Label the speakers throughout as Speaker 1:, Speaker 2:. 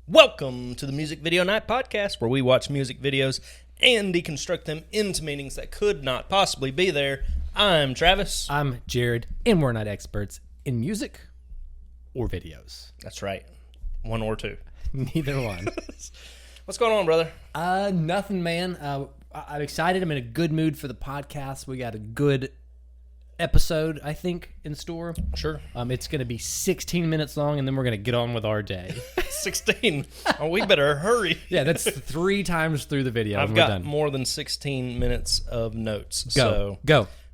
Speaker 1: Welcome to the Music Video Night Podcast, where we watch music videos and deconstruct them into meanings that could not possibly be there. I'm Travis.
Speaker 2: I'm Jared, and we're not experts in music or videos.
Speaker 1: That's right. One or two.
Speaker 2: Neither one.
Speaker 1: What's going on, brother?
Speaker 2: Nothing, man. I'm excited. I'm in a good mood for the podcast. We got a good episode, I think, in store.
Speaker 1: Sure.
Speaker 2: It's going to be 16 minutes long, and then we're going to get on with our day.
Speaker 1: 16. Oh, we better hurry.
Speaker 2: Yeah, that's 3 times through the video.
Speaker 1: I've
Speaker 2: and
Speaker 1: got
Speaker 2: we're done.
Speaker 1: more than 16 minutes of notes.
Speaker 2: Go.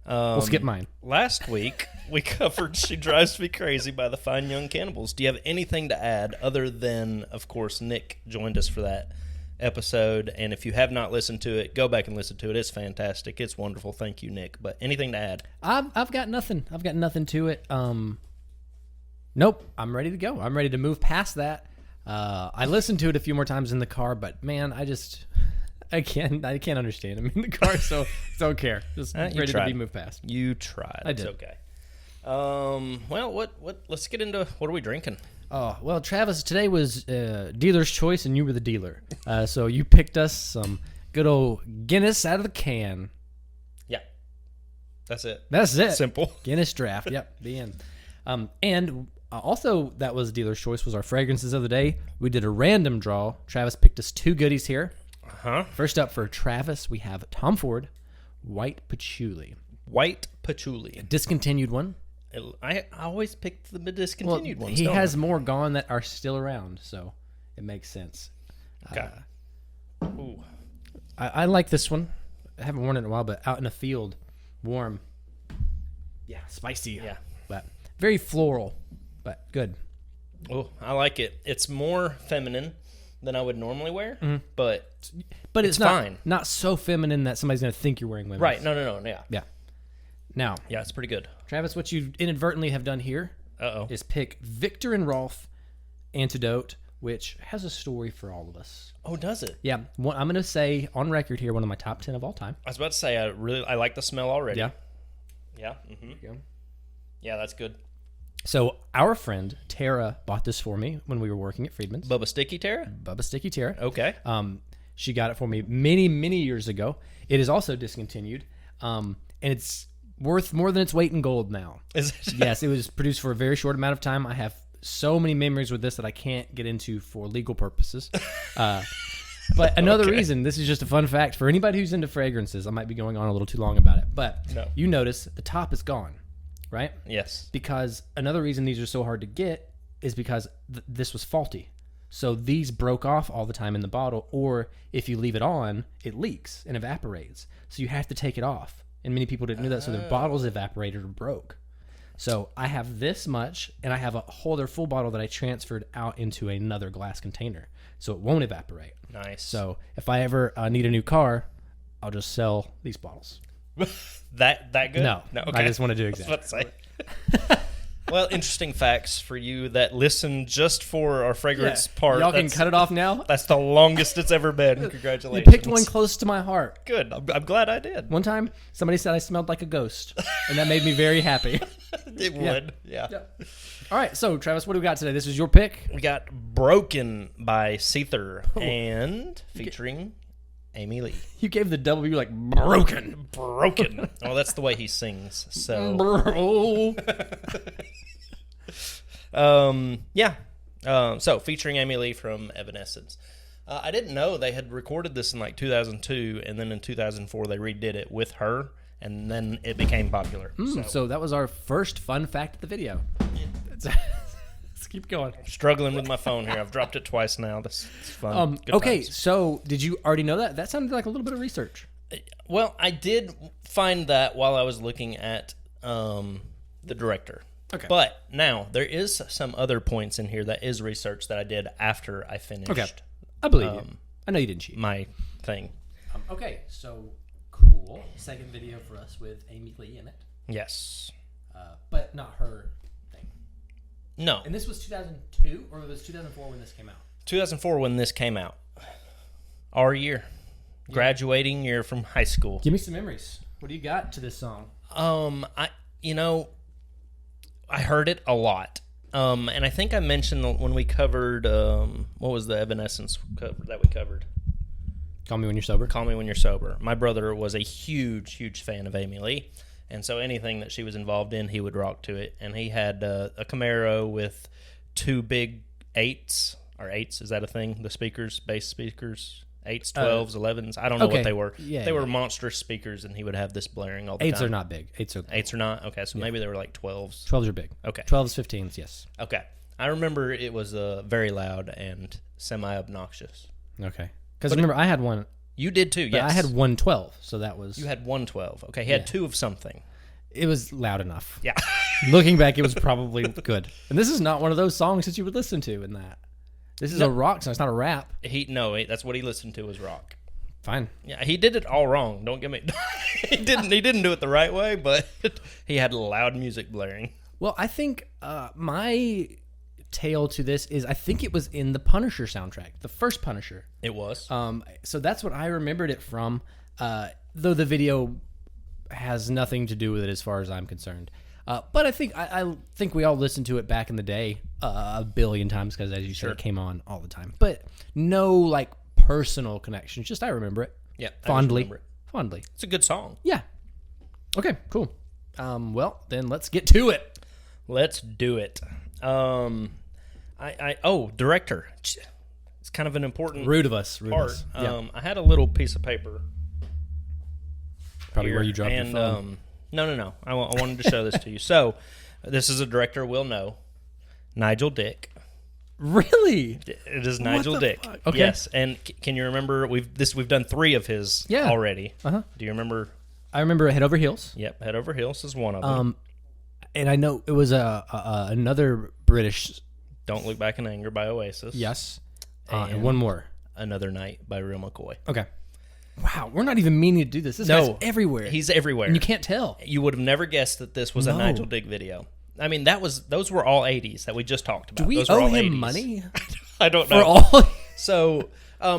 Speaker 2: We'll skip mine.
Speaker 1: Last week, we covered She Drives Me Crazy by the Fine Young Cannibals. Do you have anything to add other than, of course, Nick joined us for that episode, and if you have not listened to it, go back and listen to it. It's fantastic. It's wonderful. Thank you, Nick. But anything to add?
Speaker 2: I've got nothing. I've got nothing to it. Nope. I'm ready to go. I'm ready to move past that. I listened to it a few more times in the car, but man, I can't understand. I'm in the car, so don't care. Just ready to be moved past.
Speaker 1: You tried.
Speaker 2: I did.
Speaker 1: It's okay. Well, let's get into what are we drinking?
Speaker 2: Oh, well, Travis, today was dealer's choice, and you were the dealer. So you picked us some good old Guinness out of the can.
Speaker 1: Yeah. That's it.
Speaker 2: That's it.
Speaker 1: Simple.
Speaker 2: Guinness draft. Yep, the end. And also, that was dealer's choice, was our fragrances of the day. We did a random draw. Travis picked us 2 goodies here.
Speaker 1: Uh-huh.
Speaker 2: First up for Travis, we have Tom Ford White Patchouli.
Speaker 1: White patchouli.
Speaker 2: A discontinued one.
Speaker 1: I always pick the discontinued ones.
Speaker 2: He has more gone that are still around, so it makes sense.
Speaker 1: Okay. Ooh.
Speaker 2: I like this one. I haven't worn it in a while, but out in the field, warm. Yeah, spicy.
Speaker 1: Yeah.
Speaker 2: But very floral, but good.
Speaker 1: Oh, I like it. It's more feminine than I would normally wear, but
Speaker 2: it's
Speaker 1: fine.
Speaker 2: Not so feminine that somebody's going to think you're wearing women's.
Speaker 1: Right. No. Yeah.
Speaker 2: Yeah. Now,
Speaker 1: Yeah, it's pretty good.
Speaker 2: Travis, what you inadvertently have done here is pick Victor and Rolf Antidote, which has a story for all of us.
Speaker 1: Oh, does it?
Speaker 2: Yeah. I'm going to say on record here, one of my top 10 of all time.
Speaker 1: I was about to say I like the smell already.
Speaker 2: Yeah.
Speaker 1: Yeah. Mm-hmm. Yeah, that's good.
Speaker 2: So our friend Tara bought this for me when we were working at Friedman's.
Speaker 1: Bubba Sticky Tara?
Speaker 2: Bubba Sticky Tara.
Speaker 1: Okay.
Speaker 2: She got it for me many, many years ago. It is also discontinued, and it's worth more than its weight in gold now.
Speaker 1: Is it?
Speaker 2: Yes, it was produced for a very short amount of time. I have so many memories with this that I can't get into for legal purposes. But another reason, this is just a fun fact for anybody who's into fragrances. I might be going on a little too long about it, but You notice the top is gone, right?
Speaker 1: Yes.
Speaker 2: Because another reason these are so hard to get is because this was faulty. So these broke off all the time in the bottle, or if you leave it on, it leaks and evaporates. So you have to take it off. And many people didn't know that, so their bottles evaporated or broke. So I have this much, and I have a whole other full bottle that I transferred out into another glass container, so it won't evaporate.
Speaker 1: Nice.
Speaker 2: So if I ever need a new car, I'll just sell these bottles.
Speaker 1: that good?
Speaker 2: No.
Speaker 1: Okay.
Speaker 2: I just want to do exactly.
Speaker 1: I was about to say. Well, interesting facts for you that listen just for our fragrance part.
Speaker 2: Y'all can cut it off now.
Speaker 1: That's the longest it's ever been. Congratulations.
Speaker 2: You picked one close to my heart.
Speaker 1: Good. I'm glad I did.
Speaker 2: One time, somebody said I smelled like a ghost, and that made me very happy.
Speaker 1: It would. Yeah.
Speaker 2: All right, so Travis, what do we got today? This is your pick.
Speaker 1: We got Broken by Seether and featuring Amy Lee.
Speaker 2: You gave the double. You were like broken.
Speaker 1: Well, that's the way he sings. So.
Speaker 2: Bro.
Speaker 1: So featuring Amy Lee from Evanescence. I didn't know they had recorded this in like 2002, and then in 2004 they redid it with her, and then it became popular.
Speaker 2: So that was our first fun fact of the video. Let's keep going.
Speaker 1: I'm struggling with my phone here. I've dropped it twice now. This is fun. Good
Speaker 2: okay,
Speaker 1: times.
Speaker 2: so did you already know that? That sounded like a little bit of research.
Speaker 1: Well, I did find that while I was looking at the director.
Speaker 2: Okay.
Speaker 1: But now, there is some other points in here that is research that I did after I finished
Speaker 2: I believe you. I know you didn't cheat.
Speaker 1: my thing.
Speaker 2: Okay, so cool. Second video for us with Amy Lee in it.
Speaker 1: Yes.
Speaker 2: But not her thing.
Speaker 1: No.
Speaker 2: And this was 2002, or it was 2004 when this came out?
Speaker 1: 2004 when this came out. Our year. Yeah. Graduating year from high school.
Speaker 2: Give me some memories. What do you got to this song?
Speaker 1: I heard it a lot And I think I mentioned when we covered, what was the Evanescence cover that we covered?
Speaker 2: Call Me When You're Sober.
Speaker 1: Call Me When You're Sober. My brother was a huge, huge fan of Amy Lee. And so anything that she was involved in, he would rock to it. And he had a Camaro with 2 big 8s. Or 8s, is that a thing? The speakers, bass speakers? 8s, 12s, 11s. I don't know what they were.
Speaker 2: Yeah,
Speaker 1: they were monstrous speakers, and he would have this blaring all the
Speaker 2: 8s
Speaker 1: time.
Speaker 2: are not big.
Speaker 1: 8s are not? Okay, so maybe they were like 12s.
Speaker 2: 12s are big.
Speaker 1: Okay.
Speaker 2: 12s, 15s, yes.
Speaker 1: Okay. I remember it was very loud and semi-obnoxious.
Speaker 2: Okay. Because remember, I had one.
Speaker 1: You did too,
Speaker 2: But
Speaker 1: yes.
Speaker 2: I had 112, so that was...
Speaker 1: You had 112. Okay, he had 2 of something.
Speaker 2: It was loud enough.
Speaker 1: Yeah.
Speaker 2: Looking back, it was probably good. And this is not one of those songs that you would listen to in that. This is a rock song. It's not a rap.
Speaker 1: That's what he listened to was rock.
Speaker 2: Fine.
Speaker 1: Yeah, he did it all wrong. Don't get me. He didn't do it the right way, but he had loud music blaring.
Speaker 2: Well, I think my tale to this is I think it was in the Punisher soundtrack, the first Punisher.
Speaker 1: It was.
Speaker 2: So that's what I remembered it from. Though the video has nothing to do with it as far as I'm concerned. But I think we all listened to it back in the day a billion times because, as you said, it came on all the time. But no like personal connection. Just I remember it.
Speaker 1: Yeah,
Speaker 2: fondly.
Speaker 1: I remember it.
Speaker 2: Fondly.
Speaker 1: It's a good song.
Speaker 2: Yeah. Okay. Cool. Well, then let's get to it.
Speaker 1: Let's do it. Director. It's kind of an important
Speaker 2: Rude of us.
Speaker 1: part.
Speaker 2: Yeah.
Speaker 1: I had a little piece of paper.
Speaker 2: Probably
Speaker 1: Here,
Speaker 2: where you dropped
Speaker 1: and,
Speaker 2: your phone.
Speaker 1: No. I wanted to show this to you. So, this is a director we'll know. Nigel Dick.
Speaker 2: Really?
Speaker 1: It is Nigel Dick.
Speaker 2: Fuck? Okay.
Speaker 1: Yes, and can you remember we've done 3 of his already.
Speaker 2: Uh-huh.
Speaker 1: Do you remember?
Speaker 2: I remember Head Over Heels.
Speaker 1: Yep, Head Over Heels is one of them.
Speaker 2: And I know it was another British.
Speaker 1: Don't Look Back in Anger by Oasis.
Speaker 2: Yes. And one more.
Speaker 1: Another Night by Real McCoy.
Speaker 2: Okay. Wow, we're not even meaning to do this. This guy's everywhere.
Speaker 1: He's everywhere.
Speaker 2: And you can't tell.
Speaker 1: You would have never guessed that this was a Nigel Dick video. I mean, those were all 80s that we just talked about.
Speaker 2: Do we
Speaker 1: those were
Speaker 2: owe
Speaker 1: all
Speaker 2: him
Speaker 1: 80s.
Speaker 2: money?
Speaker 1: I don't
Speaker 2: For
Speaker 1: know.
Speaker 2: all?
Speaker 1: So,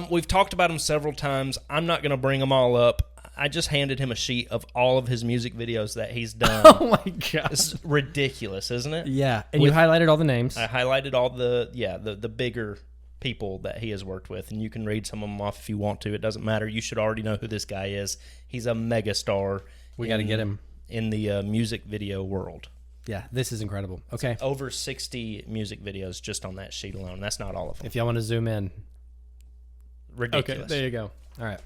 Speaker 1: we've talked about him several times. I'm not going to bring them all up. I just handed him a sheet of all of his music videos that he's done.
Speaker 2: Oh my god.
Speaker 1: It's ridiculous, isn't it?
Speaker 2: Yeah, and you highlighted all the names.
Speaker 1: I highlighted all the bigger people that he has worked with, and you can read some of them off if you want to. It doesn't matter. You should already know who this guy is. He's a megastar.
Speaker 2: We got to get him
Speaker 1: in the music video world.
Speaker 2: Yeah, this is incredible. Okay.
Speaker 1: Over 60 music videos just on that sheet alone. That's not all of them.
Speaker 2: If y'all want to zoom in.
Speaker 1: Ridiculous.
Speaker 2: Okay, there you go. All right.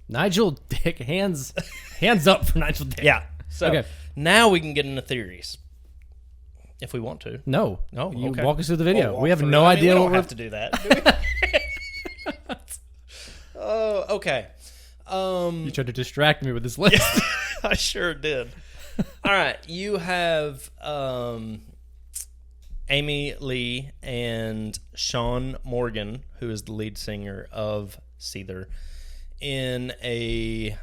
Speaker 2: Nigel Dick, hands up for Nigel Dick.
Speaker 1: Yeah. So now we can get into theories. If we want to.
Speaker 2: No.
Speaker 1: Oh,
Speaker 2: you
Speaker 1: okay.
Speaker 2: walk us through the video. We have
Speaker 1: through.
Speaker 2: no idea
Speaker 1: we
Speaker 2: what
Speaker 1: don't
Speaker 2: we're...
Speaker 1: have to do that. Do we? Oh, okay.
Speaker 2: You tried to distract me with this list.
Speaker 1: I sure did. All right, you have Amy Lee and Sean Morgan, who is the lead singer of Seether, in a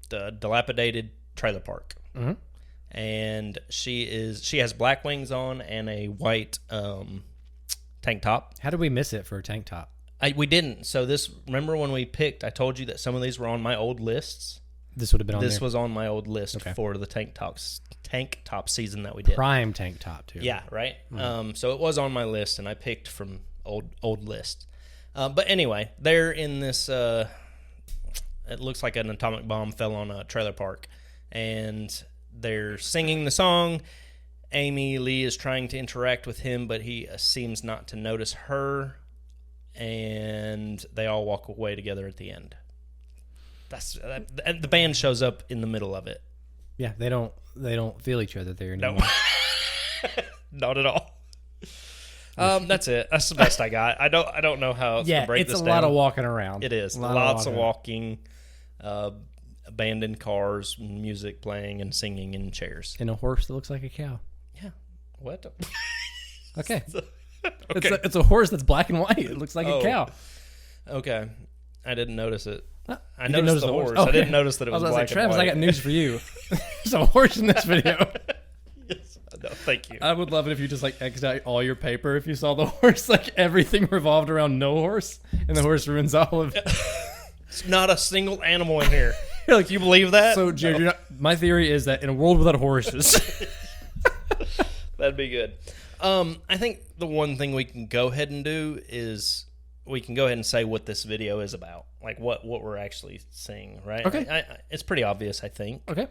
Speaker 1: dilapidated trailer park.
Speaker 2: Mm-hmm.
Speaker 1: And she has black wings on and a white tank top.
Speaker 2: How did we miss it for a tank top?
Speaker 1: We didn't. So remember when we picked, I told you that some of these were on my old lists.
Speaker 2: This would have been on
Speaker 1: This
Speaker 2: there.
Speaker 1: was on my old list for the tank top season that we did.
Speaker 2: Prime tank top, too.
Speaker 1: Yeah, right? So it was on my list, and I picked from old lists. But anyway, they're in this, it looks like an atomic bomb fell on a trailer park, and they're singing the song. Amy Lee is trying to interact with him, but he seems not to notice her, and they all walk away together at the end. The band shows up in the middle of it.
Speaker 2: Yeah, they don't feel each other there anymore.
Speaker 1: No. Not at all. That's it. That's the best I got. I don't know how else to break this down.
Speaker 2: It's a lot of walking around.
Speaker 1: It is. Lots of walking, abandoned cars, music playing and singing in chairs.
Speaker 2: And a horse that looks like a cow.
Speaker 1: Yeah. What?
Speaker 2: Okay.
Speaker 1: Okay.
Speaker 2: It's a horse that's black and white. It looks like a cow.
Speaker 1: Okay. I didn't notice it. I
Speaker 2: You
Speaker 1: noticed
Speaker 2: didn't
Speaker 1: the horse.
Speaker 2: Okay.
Speaker 1: I didn't notice that it was
Speaker 2: I was
Speaker 1: black
Speaker 2: like, Travis,
Speaker 1: and white.
Speaker 2: I got news for you. There's a horse in this video.
Speaker 1: Yes. No, thank you.
Speaker 2: I would love it if you just like X'd out all your paper if you saw the horse, like everything revolved around no horse, and the horse ruins all of it.
Speaker 1: It's not a single animal in here. You're like, you believe that?
Speaker 2: So, Jared, my theory is that in a world without horses,
Speaker 1: That'd be good. I think the one thing we can go ahead and do is we can go ahead and say what this video is about, like what we're actually seeing, right?
Speaker 2: Okay.
Speaker 1: It's pretty obvious, I think.
Speaker 2: Okay.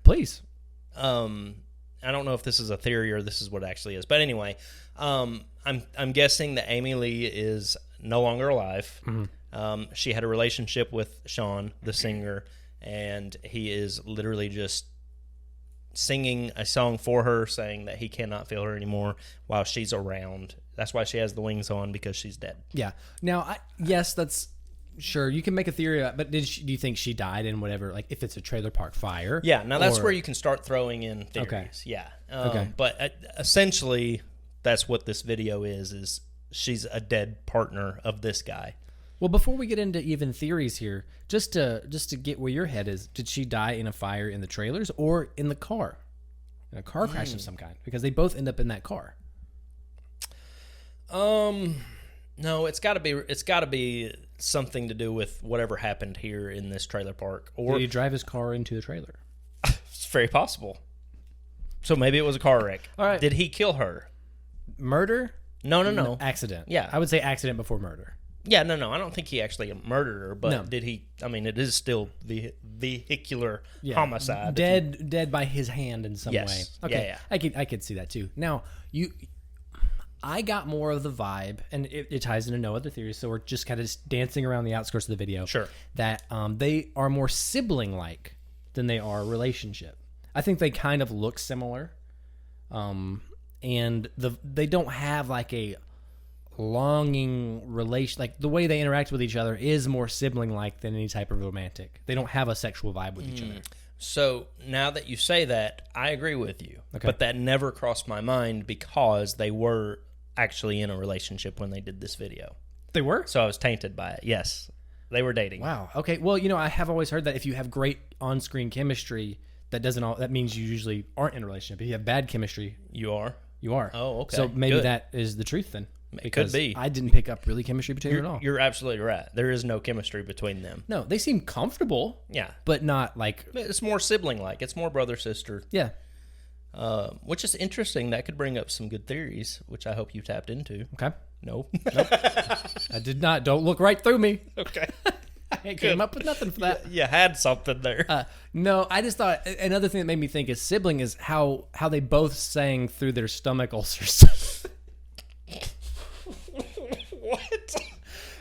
Speaker 2: Please.
Speaker 1: I don't know if this is a theory or this is what it actually is, but anyway, I'm guessing that Amy Lee is no longer alive. Mm-hmm. She had a relationship with Sean, the singer, and he is literally just singing a song for her, saying that he cannot feel her anymore while she's around. That's why she has the wings on, because she's dead.
Speaker 2: Yeah. Now, yes, that's sure. You can make a theory, but do you think she died in whatever, like if it's a trailer park fire?
Speaker 1: Yeah. Now that's where you can start throwing in theories.
Speaker 2: Okay.
Speaker 1: Yeah.
Speaker 2: Okay.
Speaker 1: But essentially, that's what this video is she's a dead partner of this guy.
Speaker 2: Well, before we get into even theories here, just to get where your head is, did she die in a fire in the trailers or in the car? In a car crash of some kind? Because they both end up in that car.
Speaker 1: No, it's got to be something to do with whatever happened here in this trailer park. Or
Speaker 2: did he drive his car into the trailer?
Speaker 1: It's very possible. So maybe it was a car wreck.
Speaker 2: All right.
Speaker 1: Did he kill her?
Speaker 2: Murder?
Speaker 1: No.
Speaker 2: Accident.
Speaker 1: Yeah.
Speaker 2: I would say accident before murder.
Speaker 1: Yeah, no. I don't think he actually murdered her, but
Speaker 2: No.
Speaker 1: did he? I mean, it is still vehicular homicide.
Speaker 2: Dead by his hand in some way. Okay.
Speaker 1: Yeah.
Speaker 2: I could see that too. Now, I got more of the vibe, and it ties into no other theories, so we're just kind of dancing around the outskirts of the video.
Speaker 1: Sure.
Speaker 2: That they are more sibling-like than they are relationship. I think they kind of look similar, and they don't have like a longing relation. Like the way they interact with each other is more sibling-like than any type of romantic. They don't have a sexual vibe with each other.
Speaker 1: So now that you say that, I agree with you.
Speaker 2: Okay.
Speaker 1: But that never crossed my mind because they were actually in a relationship when they did this video.
Speaker 2: They were?
Speaker 1: So I was tainted by it. Yes. They were dating.
Speaker 2: Wow. Okay. Well, I have always heard that if you have great on-screen chemistry, that means you usually aren't in a relationship. If you have bad chemistry,
Speaker 1: You are?
Speaker 2: you are.
Speaker 1: Oh, okay.
Speaker 2: So maybe
Speaker 1: Good.
Speaker 2: that is the truth then.
Speaker 1: It could
Speaker 2: Because
Speaker 1: be.
Speaker 2: I didn't pick up really chemistry between them at all.
Speaker 1: You're absolutely right. There is no chemistry between them.
Speaker 2: No, they seem comfortable,
Speaker 1: Yeah.
Speaker 2: but not like,
Speaker 1: It's more sibling-like. It's more brother-sister.
Speaker 2: yeah.
Speaker 1: Which is interesting. That could bring up some good theories, which I hope you tapped into.
Speaker 2: Okay.
Speaker 1: No.
Speaker 2: I did not. Don't look right through me.
Speaker 1: Okay.
Speaker 2: I came up with nothing for that.
Speaker 1: You had something there.
Speaker 2: No, I just thought another thing that made me think is sibling is how they both sang through their stomach ulcers.
Speaker 1: What?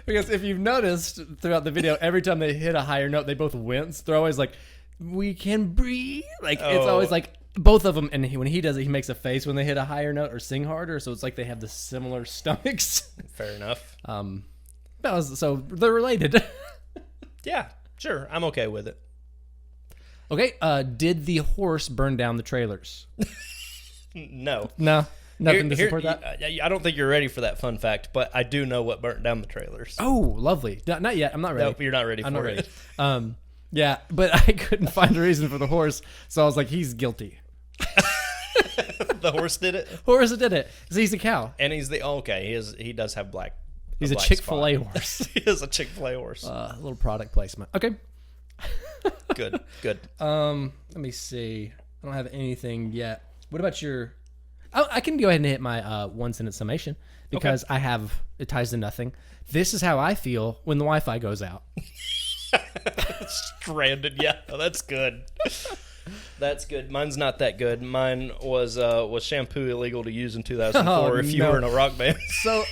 Speaker 2: Because if you've noticed throughout the video, every time they hit a higher note, they both wince. They're always like, "We can breathe." Like it's always like both of them. And when he does it, he makes a face when they hit a higher note or sing harder. So it's like they have the similar stomachs.
Speaker 1: Fair enough.
Speaker 2: So they're related.
Speaker 1: Yeah, sure. I'm okay with it.
Speaker 2: Okay. Did the horse burn down the trailers?
Speaker 1: No.
Speaker 2: No. Nothing to support that?
Speaker 1: I don't think you're ready for that fun fact, but I do know what burnt down the trailers.
Speaker 2: Oh, lovely. Not yet. I'm not ready.
Speaker 1: Nope, you're not ready for
Speaker 2: I'm not
Speaker 1: it.
Speaker 2: ready. Yeah, but I couldn't find a reason for the horse, so I was like, he's guilty.
Speaker 1: The horse did it?
Speaker 2: Horse did it. 'Cause he's a cow.
Speaker 1: And he's he does have black.
Speaker 2: He's a
Speaker 1: black
Speaker 2: Chick-fil-A
Speaker 1: spot.
Speaker 2: horse.
Speaker 1: He is a Chick-fil-A horse.
Speaker 2: A little product placement. Okay.
Speaker 1: Good.
Speaker 2: Let me see. I don't have anything yet. What about your... I can go ahead and hit my one sentence summation because it ties to nothing. This is how I feel when the Wi-Fi goes out.
Speaker 1: Stranded. Yeah, that's good. That's good. Mine's not that good. Mine was shampoo illegal to use in 2004 if you were in a rock band.
Speaker 2: So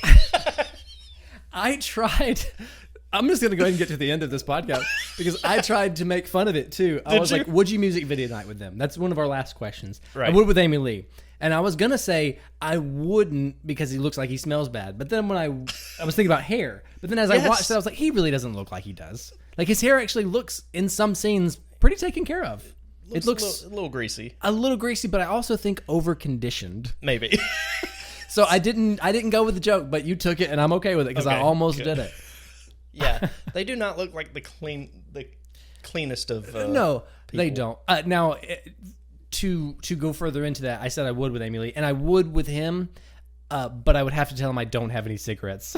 Speaker 2: I tried. I'm just going to go ahead and get to the end of this podcast because I tried to make fun of it too. I was like, would you music video night with them? That's one of our last questions.
Speaker 1: Right.
Speaker 2: I would with Amy Lee. And I was going to say I wouldn't because he looks like he smells bad. But then when I was thinking about hair. But then as I watched it, I was like, he really doesn't look like he does. Like his hair actually looks in some scenes pretty taken care of. It looks
Speaker 1: a little greasy.
Speaker 2: A little greasy, but I also think over conditioned.
Speaker 1: Maybe.
Speaker 2: So I didn't go with the joke, but you took it and I'm okay with it because I almost did it.
Speaker 1: Yeah, they do not look like the cleanest of.
Speaker 2: No,
Speaker 1: people.
Speaker 2: they don't. Now, to go further into that, I said I would with Amy Lee, and I would with him, but I would have to tell him I don't have any cigarettes.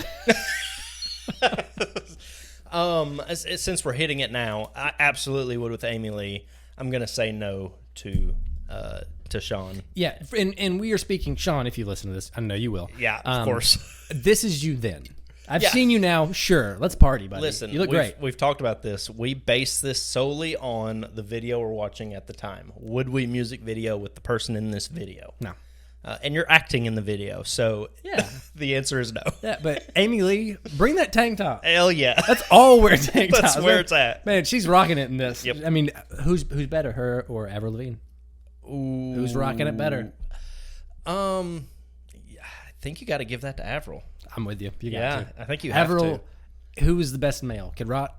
Speaker 1: Since we're hitting it now, I absolutely would with Amy Lee. I'm gonna say no to to Sean.
Speaker 2: Yeah, and we are speaking, Sean, if you listen to this, I know you will.
Speaker 1: Yeah, of course.
Speaker 2: This is you then. I've seen you now. Sure, let's party, buddy.
Speaker 1: Listen,
Speaker 2: you look great.
Speaker 1: We've talked about this. We base this solely on the video we're watching at the time. Would we music video with the person in this video?
Speaker 2: No.
Speaker 1: And you're acting in the video, so
Speaker 2: Yeah.
Speaker 1: the answer is no.
Speaker 2: Yeah, but Amy Lee, bring that tank top.
Speaker 1: Hell yeah.
Speaker 2: That's all wear tank tops.
Speaker 1: That's where it's at.
Speaker 2: Man, she's rocking it in this.
Speaker 1: Yep.
Speaker 2: I mean, who's better, her or Avril Lavigne?
Speaker 1: Ooh.
Speaker 2: Who's rocking it better?
Speaker 1: I think you got to give that to Avril.
Speaker 2: I'm with you. You got
Speaker 1: Yeah,
Speaker 2: to.
Speaker 1: I think you have
Speaker 2: Avril,
Speaker 1: to.
Speaker 2: who was the best male? Kid Rock?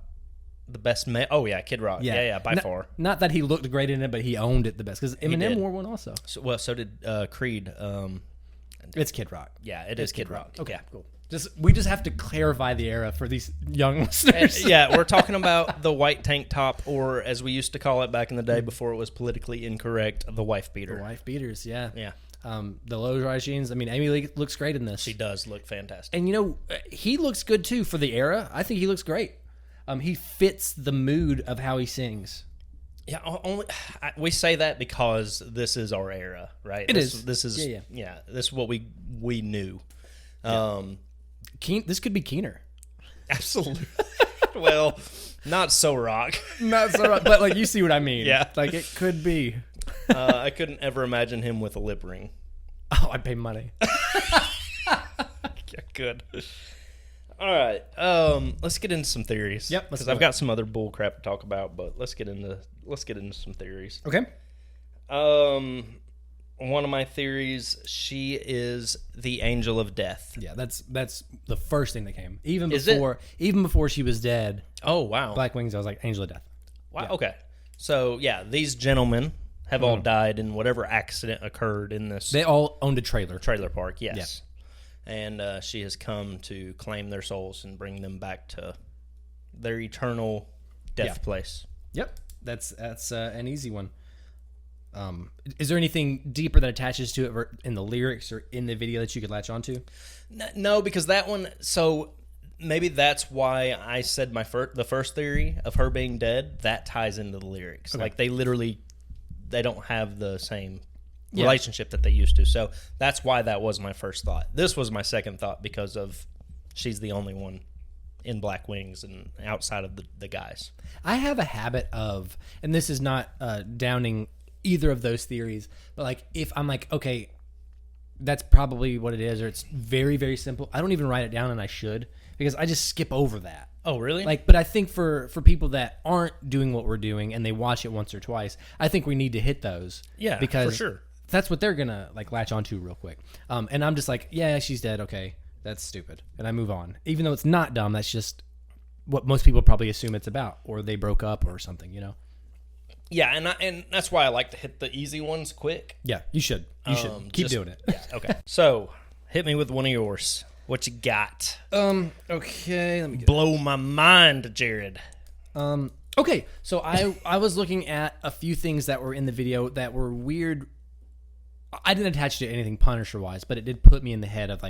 Speaker 1: The best man. Oh, yeah, Kid Rock. Yeah, by far.
Speaker 2: Not that he looked great in it, but he owned it the best. Because Eminem
Speaker 1: did.
Speaker 2: wore one also.
Speaker 1: So did Creed.
Speaker 2: It's Kid Rock.
Speaker 1: Yeah, it is Kid Rock.
Speaker 2: Okay, cool. We just have to clarify the era for these young listeners.
Speaker 1: Yeah, we're talking about the white tank top, or as we used to call it back in the day before it was politically incorrect, the wife beater.
Speaker 2: The wife beaters, yeah.
Speaker 1: Yeah.
Speaker 2: The low-rise jeans. I mean, Amy Lee looks great in this.
Speaker 1: She does look fantastic.
Speaker 2: And, he looks good, too, for the era. I think he looks great. He fits the mood of how he sings.
Speaker 1: Yeah, we say that because this is our era, right?
Speaker 2: This
Speaker 1: is.
Speaker 2: This
Speaker 1: is what we knew.
Speaker 2: This could be Keener.
Speaker 1: Absolutely. Well, not so rock.
Speaker 2: Not so rock, but you see what I mean.
Speaker 1: Yeah.
Speaker 2: It could be.
Speaker 1: I couldn't ever imagine him with a lip ring.
Speaker 2: Oh, I'd pay money.
Speaker 1: Yeah, good. All right, let's get into some theories.
Speaker 2: Yep,
Speaker 1: because I've got some other bull crap to talk about, but let's get into some theories.
Speaker 2: Okay.
Speaker 1: One of my theories, she is the angel of death.
Speaker 2: Yeah, that's the first thing that came. Even
Speaker 1: Is
Speaker 2: before she was dead.
Speaker 1: Oh wow,
Speaker 2: Black Wings. I was like, angel of death.
Speaker 1: Wow.
Speaker 2: Yeah.
Speaker 1: Okay. So yeah, these gentlemen have all died in whatever accident occurred in this.
Speaker 2: They all owned a trailer.
Speaker 1: Trailer park. Yes. Yeah. And she has come to claim their souls and bring them back to their eternal death place.
Speaker 2: Yep. That's an easy one. Is there anything deeper that attaches to it in the lyrics or in the video that you could latch onto?
Speaker 1: No, because that one. So maybe that's why I said the first theory of her being dead. That ties into the lyrics.
Speaker 2: Okay.
Speaker 1: Like they don't have the same relationship that they used to. So that's why that was my first thought. This was my second thought because of she's the only one in Black Wings and outside of the guys.
Speaker 2: I have a habit of, and this is not downing either of those theories, but if I'm okay, that's probably what it is, or it's very, very simple, I don't even write it down, and I should, because I just skip over that.
Speaker 1: Oh, really?
Speaker 2: But I think for people that aren't doing what we're doing and they watch it once or twice, I think we need to hit those.
Speaker 1: Yeah,
Speaker 2: because
Speaker 1: for sure.
Speaker 2: That's what they're gonna latch onto real quick. And I'm just yeah, she's dead. Okay, that's stupid, and I move on. Even though it's not dumb, that's just what most people probably assume it's about, or they broke up or something.
Speaker 1: Yeah, and that's why I like to hit the easy ones quick.
Speaker 2: Yeah, you should. You should keep doing it.
Speaker 1: Yeah, okay. So hit me with one of yours. What you got?
Speaker 2: Okay, let me
Speaker 1: blow my mind, Jared.
Speaker 2: Okay, so I was looking at a few things that were in the video that were weird. I didn't attach to anything Punisher-wise, but it did put me in the head of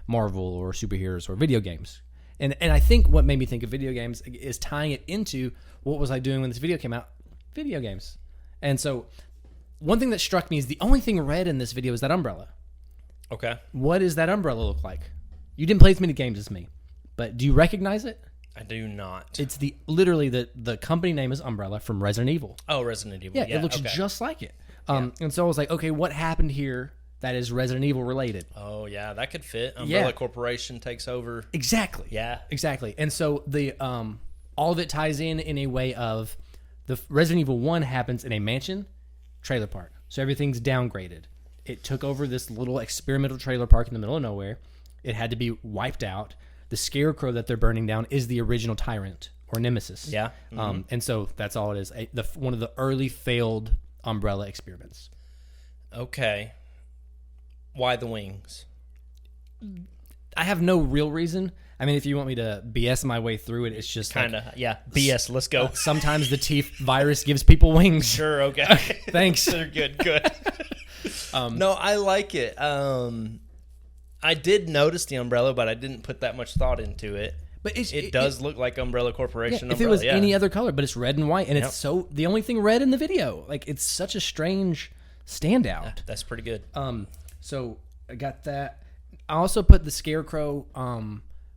Speaker 2: Marvel or superheroes or video games. And I think what made me think of video games is tying it into what was I doing when this video came out? Video games. And so one thing that struck me is the only thing red in this video is that umbrella.
Speaker 1: Okay.
Speaker 2: What does that umbrella look like? You didn't play as many games as me, but do you recognize it?
Speaker 1: I do not.
Speaker 2: It's literally the company name is Umbrella from Resident Evil.
Speaker 1: Oh, Resident Evil.
Speaker 2: Yeah, it looks just like it. And so I was like, okay, what happened here that is Resident Evil related?
Speaker 1: Oh, yeah, that could fit. Umbrella Corporation takes over.
Speaker 2: Exactly.
Speaker 1: Yeah.
Speaker 2: Exactly. And so the all of it ties in a way of the Resident Evil 1 happens in a mansion trailer park. So everything's downgraded. It took over this little experimental trailer park in the middle of nowhere. It had to be wiped out. The scarecrow that they're burning down is the original tyrant or nemesis.
Speaker 1: Yeah. Mm-hmm.
Speaker 2: And so that's all it is. One of the early failed Umbrella experiments.
Speaker 1: Okay. Why the wings?
Speaker 2: I have no real reason. I mean, if you want me to BS my way through it, it's just
Speaker 1: kind of, BS, let's go.
Speaker 2: Sometimes the teeth virus gives people wings.
Speaker 1: Sure, okay.
Speaker 2: Thanks.
Speaker 1: They're good. No, I like it. I did notice the umbrella, but I didn't put that much thought into it. But it does look like Umbrella Corporation
Speaker 2: if
Speaker 1: umbrella.
Speaker 2: It was any other color, but it's red and white, and it's the only thing red in the video. It's such a strange standout.
Speaker 1: That's pretty good.
Speaker 2: So I got that. I also put the Scarecrow.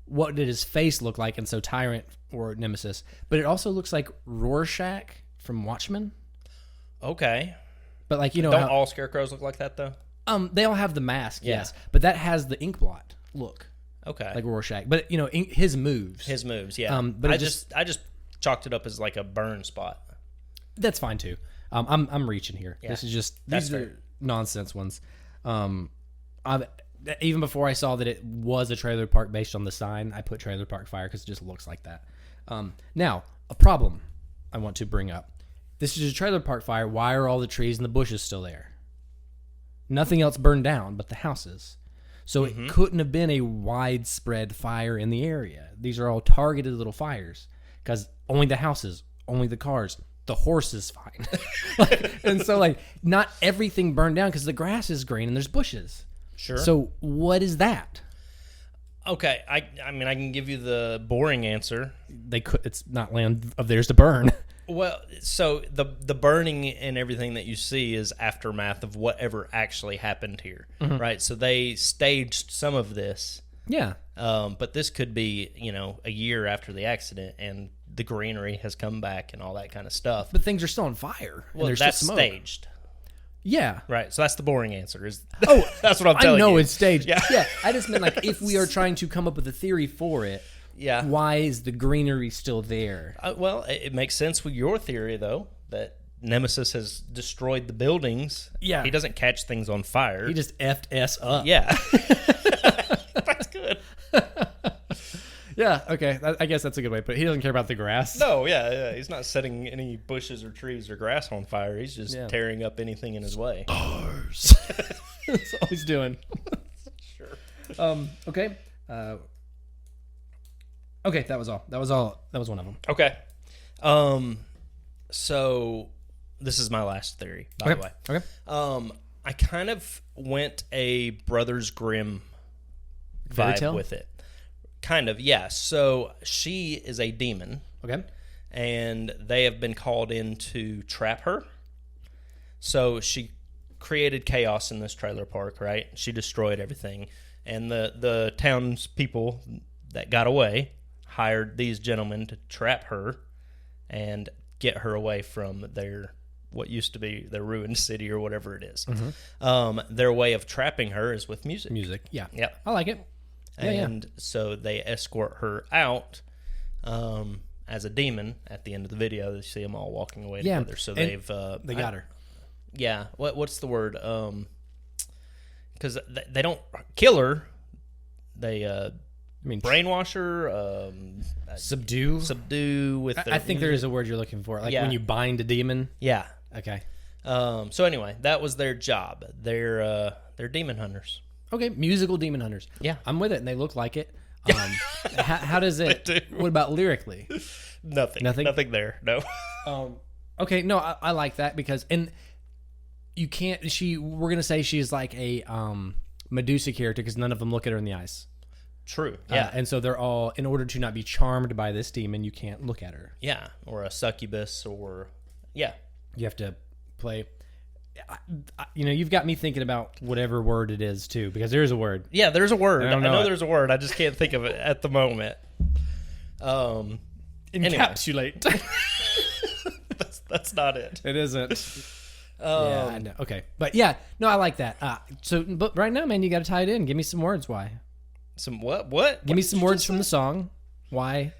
Speaker 2: What did his face look like? And so Tyrant or Nemesis, but it also looks like Rorschach from Watchmen.
Speaker 1: Okay.
Speaker 2: But like,
Speaker 1: Don't all scarecrows look like that though?
Speaker 2: They all have the mask,
Speaker 1: Yeah.
Speaker 2: yes, but that has the ink blot look,
Speaker 1: Okay.
Speaker 2: like Rorschach. But his moves.
Speaker 1: His moves, yeah.
Speaker 2: But
Speaker 1: I just chalked it up as like a burn spot.
Speaker 2: That's fine too. I'm reaching here.
Speaker 1: Yeah.
Speaker 2: This is just
Speaker 1: That's
Speaker 2: these are nonsense ones. Even before I saw that it was a trailer park based on the sign, I put Trailer Park Fire because it just looks like that. Now, a problem I want to bring up. This is a trailer park fire. Why are all the trees and the bushes still there? Nothing else burned down but the houses. So it couldn't have been a widespread fire in the area. These are all targeted little fires because only the houses, only the cars, the horse is fine. And so, like, not everything burned down because the grass is green and there's bushes.
Speaker 1: Sure.
Speaker 2: So what is that?
Speaker 1: Okay, I mean, I can give you the boring answer.
Speaker 2: It's not land of theirs to burn.
Speaker 1: Well, so the burning and everything that you see is aftermath of whatever actually happened here, right? So they staged some of this.
Speaker 2: Yeah.
Speaker 1: But this could be, a year after the accident, and the greenery has come back and all that kind of stuff.
Speaker 2: But things are still on fire.
Speaker 1: Well,
Speaker 2: and
Speaker 1: that's
Speaker 2: still smoke.
Speaker 1: staged.
Speaker 2: Yeah.
Speaker 1: Right, so that's the boring answer.
Speaker 2: Oh,
Speaker 1: that's what I'm telling you.
Speaker 2: I know it's staged.
Speaker 1: Yeah.
Speaker 2: Yeah. I just meant, like, if we are trying to come up with a theory for it,
Speaker 1: Yeah.
Speaker 2: why is the greenery still there?
Speaker 1: Well, it makes sense with your theory, though, that Nemesis has destroyed the buildings.
Speaker 2: Yeah.
Speaker 1: He doesn't catch things on fire.
Speaker 2: He just effed S up.
Speaker 1: Yeah. That's good.
Speaker 2: Yeah, okay. I guess that's a good way to put it. He doesn't care about the grass.
Speaker 1: No, yeah. He's not setting any bushes or trees or grass on fire. He's just tearing up anything in his way.
Speaker 2: Stars. That's all he's doing.
Speaker 1: Sure.
Speaker 2: Okay. Okay, that was all. That was one of them.
Speaker 1: Okay. So this is my last theory, by the way.
Speaker 2: Okay.
Speaker 1: I kind of went a Brothers Grimm
Speaker 2: Fairy
Speaker 1: vibe
Speaker 2: tale?
Speaker 1: with it. Kind of, yeah. So she is a demon,
Speaker 2: Okay.
Speaker 1: and they have been called in to trap her. So she created chaos in this trailer park, right? She destroyed everything, and the townspeople that got away hired these gentlemen to trap her and get her away from what used to be their ruined city or whatever it is. Their way of trapping her is with music.
Speaker 2: Music. Yeah.
Speaker 1: Yep.
Speaker 2: I like it.
Speaker 1: And so they escort her out as a demon. At the end of the video, they see them all walking away together. So
Speaker 2: and they got her.
Speaker 1: Yeah. What's the word? Because they don't kill her. They brainwash her. Subdue with.
Speaker 2: I think there is a word you're looking for, like when you bind a demon.
Speaker 1: Yeah.
Speaker 2: Okay.
Speaker 1: So anyway, that was their job. They're demon hunters.
Speaker 2: Okay, musical demon hunters.
Speaker 1: Yeah.
Speaker 2: I'm with it, and they look like it. How does it? What about lyrically?
Speaker 1: Nothing there. No.
Speaker 2: Okay, no, I like that because you can't. We're gonna say she's like a Medusa character because none of them look at her in the eyes.
Speaker 1: True. Yeah.
Speaker 2: And so they're all, in order to not be charmed by this demon, you can't look at her.
Speaker 1: Yeah, or a succubus, or
Speaker 2: you have to play. You've got me thinking about whatever word it is too, because there is a word.
Speaker 1: Yeah, there's a word. I know
Speaker 2: it.
Speaker 1: there's a word. I just can't think of it at the moment.
Speaker 2: Encapsulate.
Speaker 1: Anyway. that's not it.
Speaker 2: It isn't. Yeah, I know. Okay, but yeah, no, I like that. But right now, man, you got to tie it in. Give me some words. Why?
Speaker 1: Some what? What?
Speaker 2: Give me some words from the song. Why?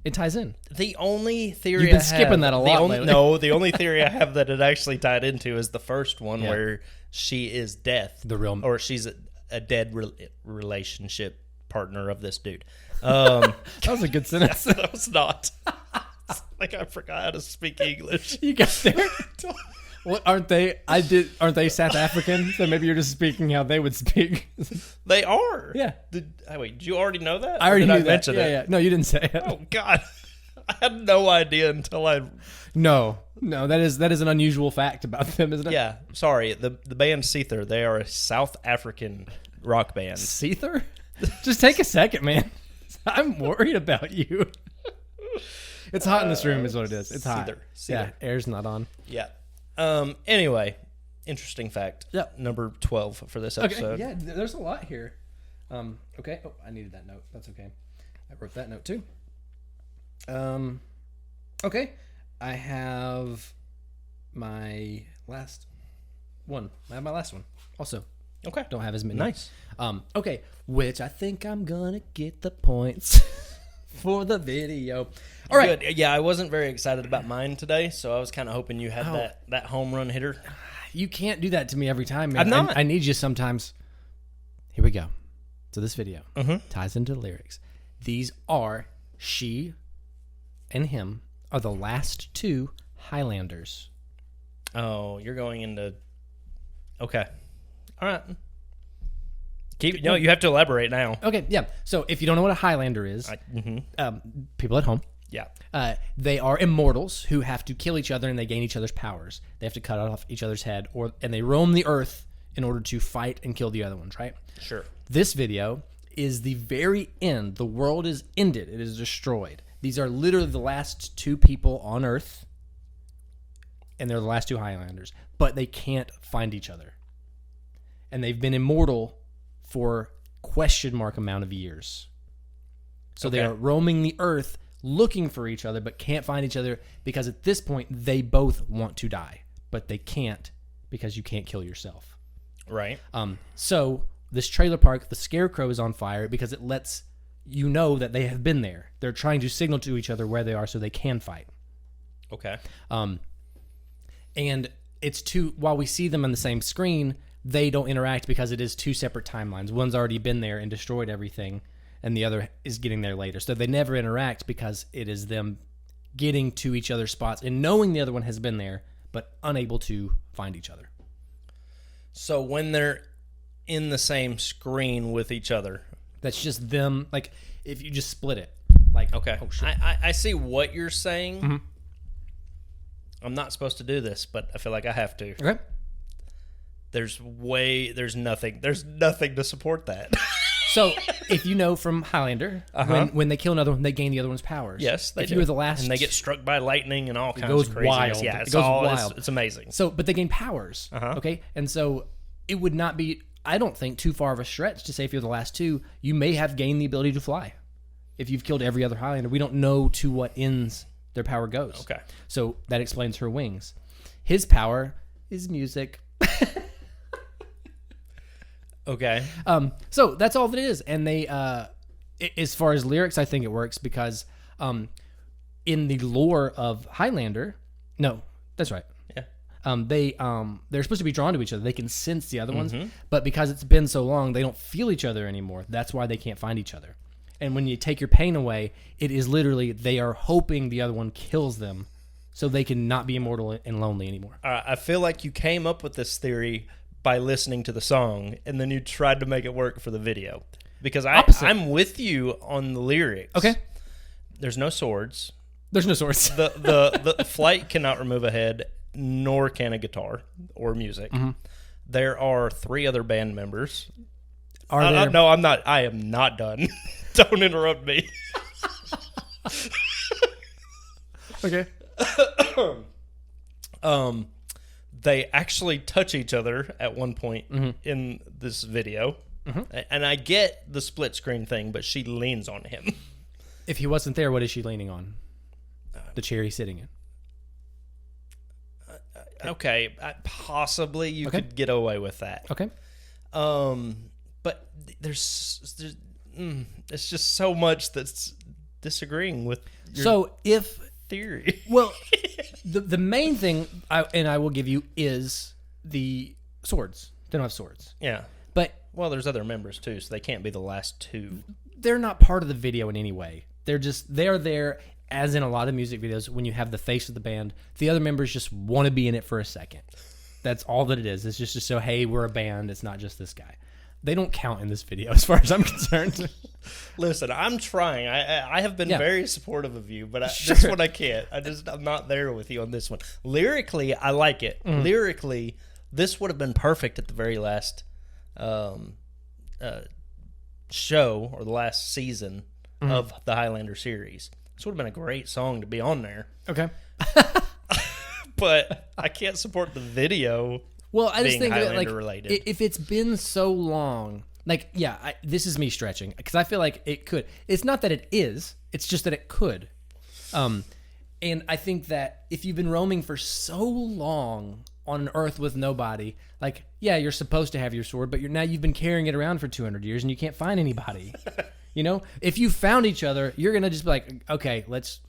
Speaker 2: It ties in.
Speaker 1: The only theory
Speaker 2: you've been skipping that a lot lately.
Speaker 1: No, the only theory I have that it actually tied into is the first one where she is death, or she's a dead relationship partner of this dude.
Speaker 2: That was a good sentence.
Speaker 1: That was not. Like I forgot how to speak English.
Speaker 2: You got there. What aren't they? Aren't they South African? So maybe you're just speaking how they would speak. They
Speaker 1: are.
Speaker 2: Yeah.
Speaker 1: Did you already know that?
Speaker 2: I already knew that.
Speaker 1: Mention it?
Speaker 2: Yeah. No, you didn't say it.
Speaker 1: Oh God, I had no idea until I.
Speaker 2: No, that is an unusual fact about them, isn't it?
Speaker 1: Yeah. Sorry, the band Seether. They are a South African rock band.
Speaker 2: Seether? Just take a second, man. I'm worried about you. It's hot in this room, is what it is. It's hot.
Speaker 1: Seether.
Speaker 2: Yeah, air's not on.
Speaker 1: Yeah. Anyway, interesting fact.
Speaker 2: Yeah.
Speaker 1: Number 12 for this episode.
Speaker 2: Okay, yeah, there's a lot here. Okay. Oh, I needed that note. That's okay. I wrote that note too. Okay. I have my last one. I have my last one. Also,
Speaker 1: Okay.
Speaker 2: don't have as many.
Speaker 1: Nice.
Speaker 2: Okay, which I think I'm gonna get the points for the video. All right.
Speaker 1: Good. Yeah, I wasn't very excited about mine today, so I was kind of hoping you had that home run hitter.
Speaker 2: You can't do that to me every time, man.
Speaker 1: I'm not.
Speaker 2: I need you sometimes. Here we go. So this video ties into the lyrics. These are she and him are the last two Highlanders.
Speaker 1: Oh, you're going into... Okay. All right. No, you have to elaborate now.
Speaker 2: Okay, yeah. So if you don't know what a Highlander is, people at home,
Speaker 1: Yeah.
Speaker 2: they are immortals who have to kill each other and they gain each other's powers. They have to cut off each other's head, and they roam the earth in order to fight and kill the other ones, right?
Speaker 1: Sure.
Speaker 2: This video is the very end. The world is ended. It is destroyed. These are literally the last two people on Earth, and they're the last two Highlanders, but they can't find each other. And they've been immortal for question mark amount of years. So they are roaming the earth looking for each other, but can't find each other because at this point they both want to die, but they can't because you can't kill yourself.
Speaker 1: Right.
Speaker 2: So this trailer park, the Scarecrow is on fire because it lets you know that they have been there. They're trying to signal to each other where they are so they can fight.
Speaker 1: Okay.
Speaker 2: And it's two, while we see them on the same screen, they don't interact because it is two separate timelines. One's already been there and destroyed everything, and the other is getting there later. So they never interact because it is them getting to each other's spots and knowing the other one has been there, but unable to find each other.
Speaker 1: So when they're in the same screen with each other...
Speaker 2: That's just them, like, if you just split it. Like,
Speaker 1: Okay.
Speaker 2: oh, shit.
Speaker 1: I see what you're saying. I'm not supposed to do this, but I feel like I have to.
Speaker 2: Okay.
Speaker 1: There's nothing to support that.
Speaker 2: So, if you know from Highlander, when they kill another one, they gain the other one's powers.
Speaker 1: Yes, they
Speaker 2: if
Speaker 1: do.
Speaker 2: you were the last,
Speaker 1: and they get struck by lightning and all kinds
Speaker 2: goes
Speaker 1: of craziness.
Speaker 2: wild.
Speaker 1: Yeah,
Speaker 2: It goes wild.
Speaker 1: It's amazing.
Speaker 2: So, but they gain powers. Okay, and so it would not be, I don't think, too far of a stretch to say if you're the last two, you may have gained the ability to fly. If you've killed every other Highlander, we don't know to what ends their power goes.
Speaker 1: Okay.
Speaker 2: So that explains her wings. His power is music.
Speaker 1: Okay.
Speaker 2: So that's all that it is. And they, as far as lyrics, I think it works because in the lore of Highlander, no, that's right.
Speaker 1: Yeah.
Speaker 2: They're supposed to be drawn to each other. They can sense the other ones, but because it's been so long, they don't feel each other anymore. That's why they can't find each other. And when you take your pain away, it is literally they are hoping the other one kills them so they can not be immortal and lonely anymore.
Speaker 1: I feel like you came up with this theory by listening to the song, and then you tried to make it work for the video. Because I'm with you on the lyrics.
Speaker 2: Okay.
Speaker 1: There's no swords.
Speaker 2: There's no swords.
Speaker 1: The flight cannot remove a head, nor can a guitar or music. There are 3 other band members.
Speaker 2: Are there?
Speaker 1: No, I'm not. I am not done. Don't interrupt me. Okay. They actually touch each other at one point in this video. And I get the split screen thing, but she leans on him.
Speaker 2: If he wasn't there, what is she leaning on? The chair he's sitting in.
Speaker 1: Okay, possibly you could get away with that.
Speaker 2: Okay.
Speaker 1: But there's it's just so much that's disagreeing with your theory.
Speaker 2: Well, the main thing, I will give you, is the swords. They don't have swords.
Speaker 1: Yeah.
Speaker 2: But
Speaker 1: well, there's other members too, so they can't be the last 2.
Speaker 2: They're not part of the video in any way. They're there, as in a lot of music videos, when you have the face of the band, the other members just want to be in it for a second. That's all that it is. It's just to show, hey, we're a band. It's not just this guy. They don't count in this video as far as I'm concerned.
Speaker 1: Listen, I'm trying. I have been very supportive of you, but
Speaker 2: Sure.
Speaker 1: this one I can't. I'm not there with you on this one. Lyrically, I like it. Lyrically, this would have been perfect at the very last show or the last season of the Highlander series. This would have been a great song to be on there.
Speaker 2: Okay.
Speaker 1: But I can't support the video
Speaker 2: Well, I just
Speaker 1: being
Speaker 2: think that,
Speaker 1: Highlander
Speaker 2: like,
Speaker 1: related.
Speaker 2: if it's been so long, like, yeah, this is me stretching because I feel like it could. It's not that it is. It's just that it could. And I think that if you've been roaming for so long on an earth with nobody, like, yeah, you're supposed to have your sword, but you've been carrying it around for 200 years and you can't find anybody. You know, if you found each other, you're gonna just be like, okay, let's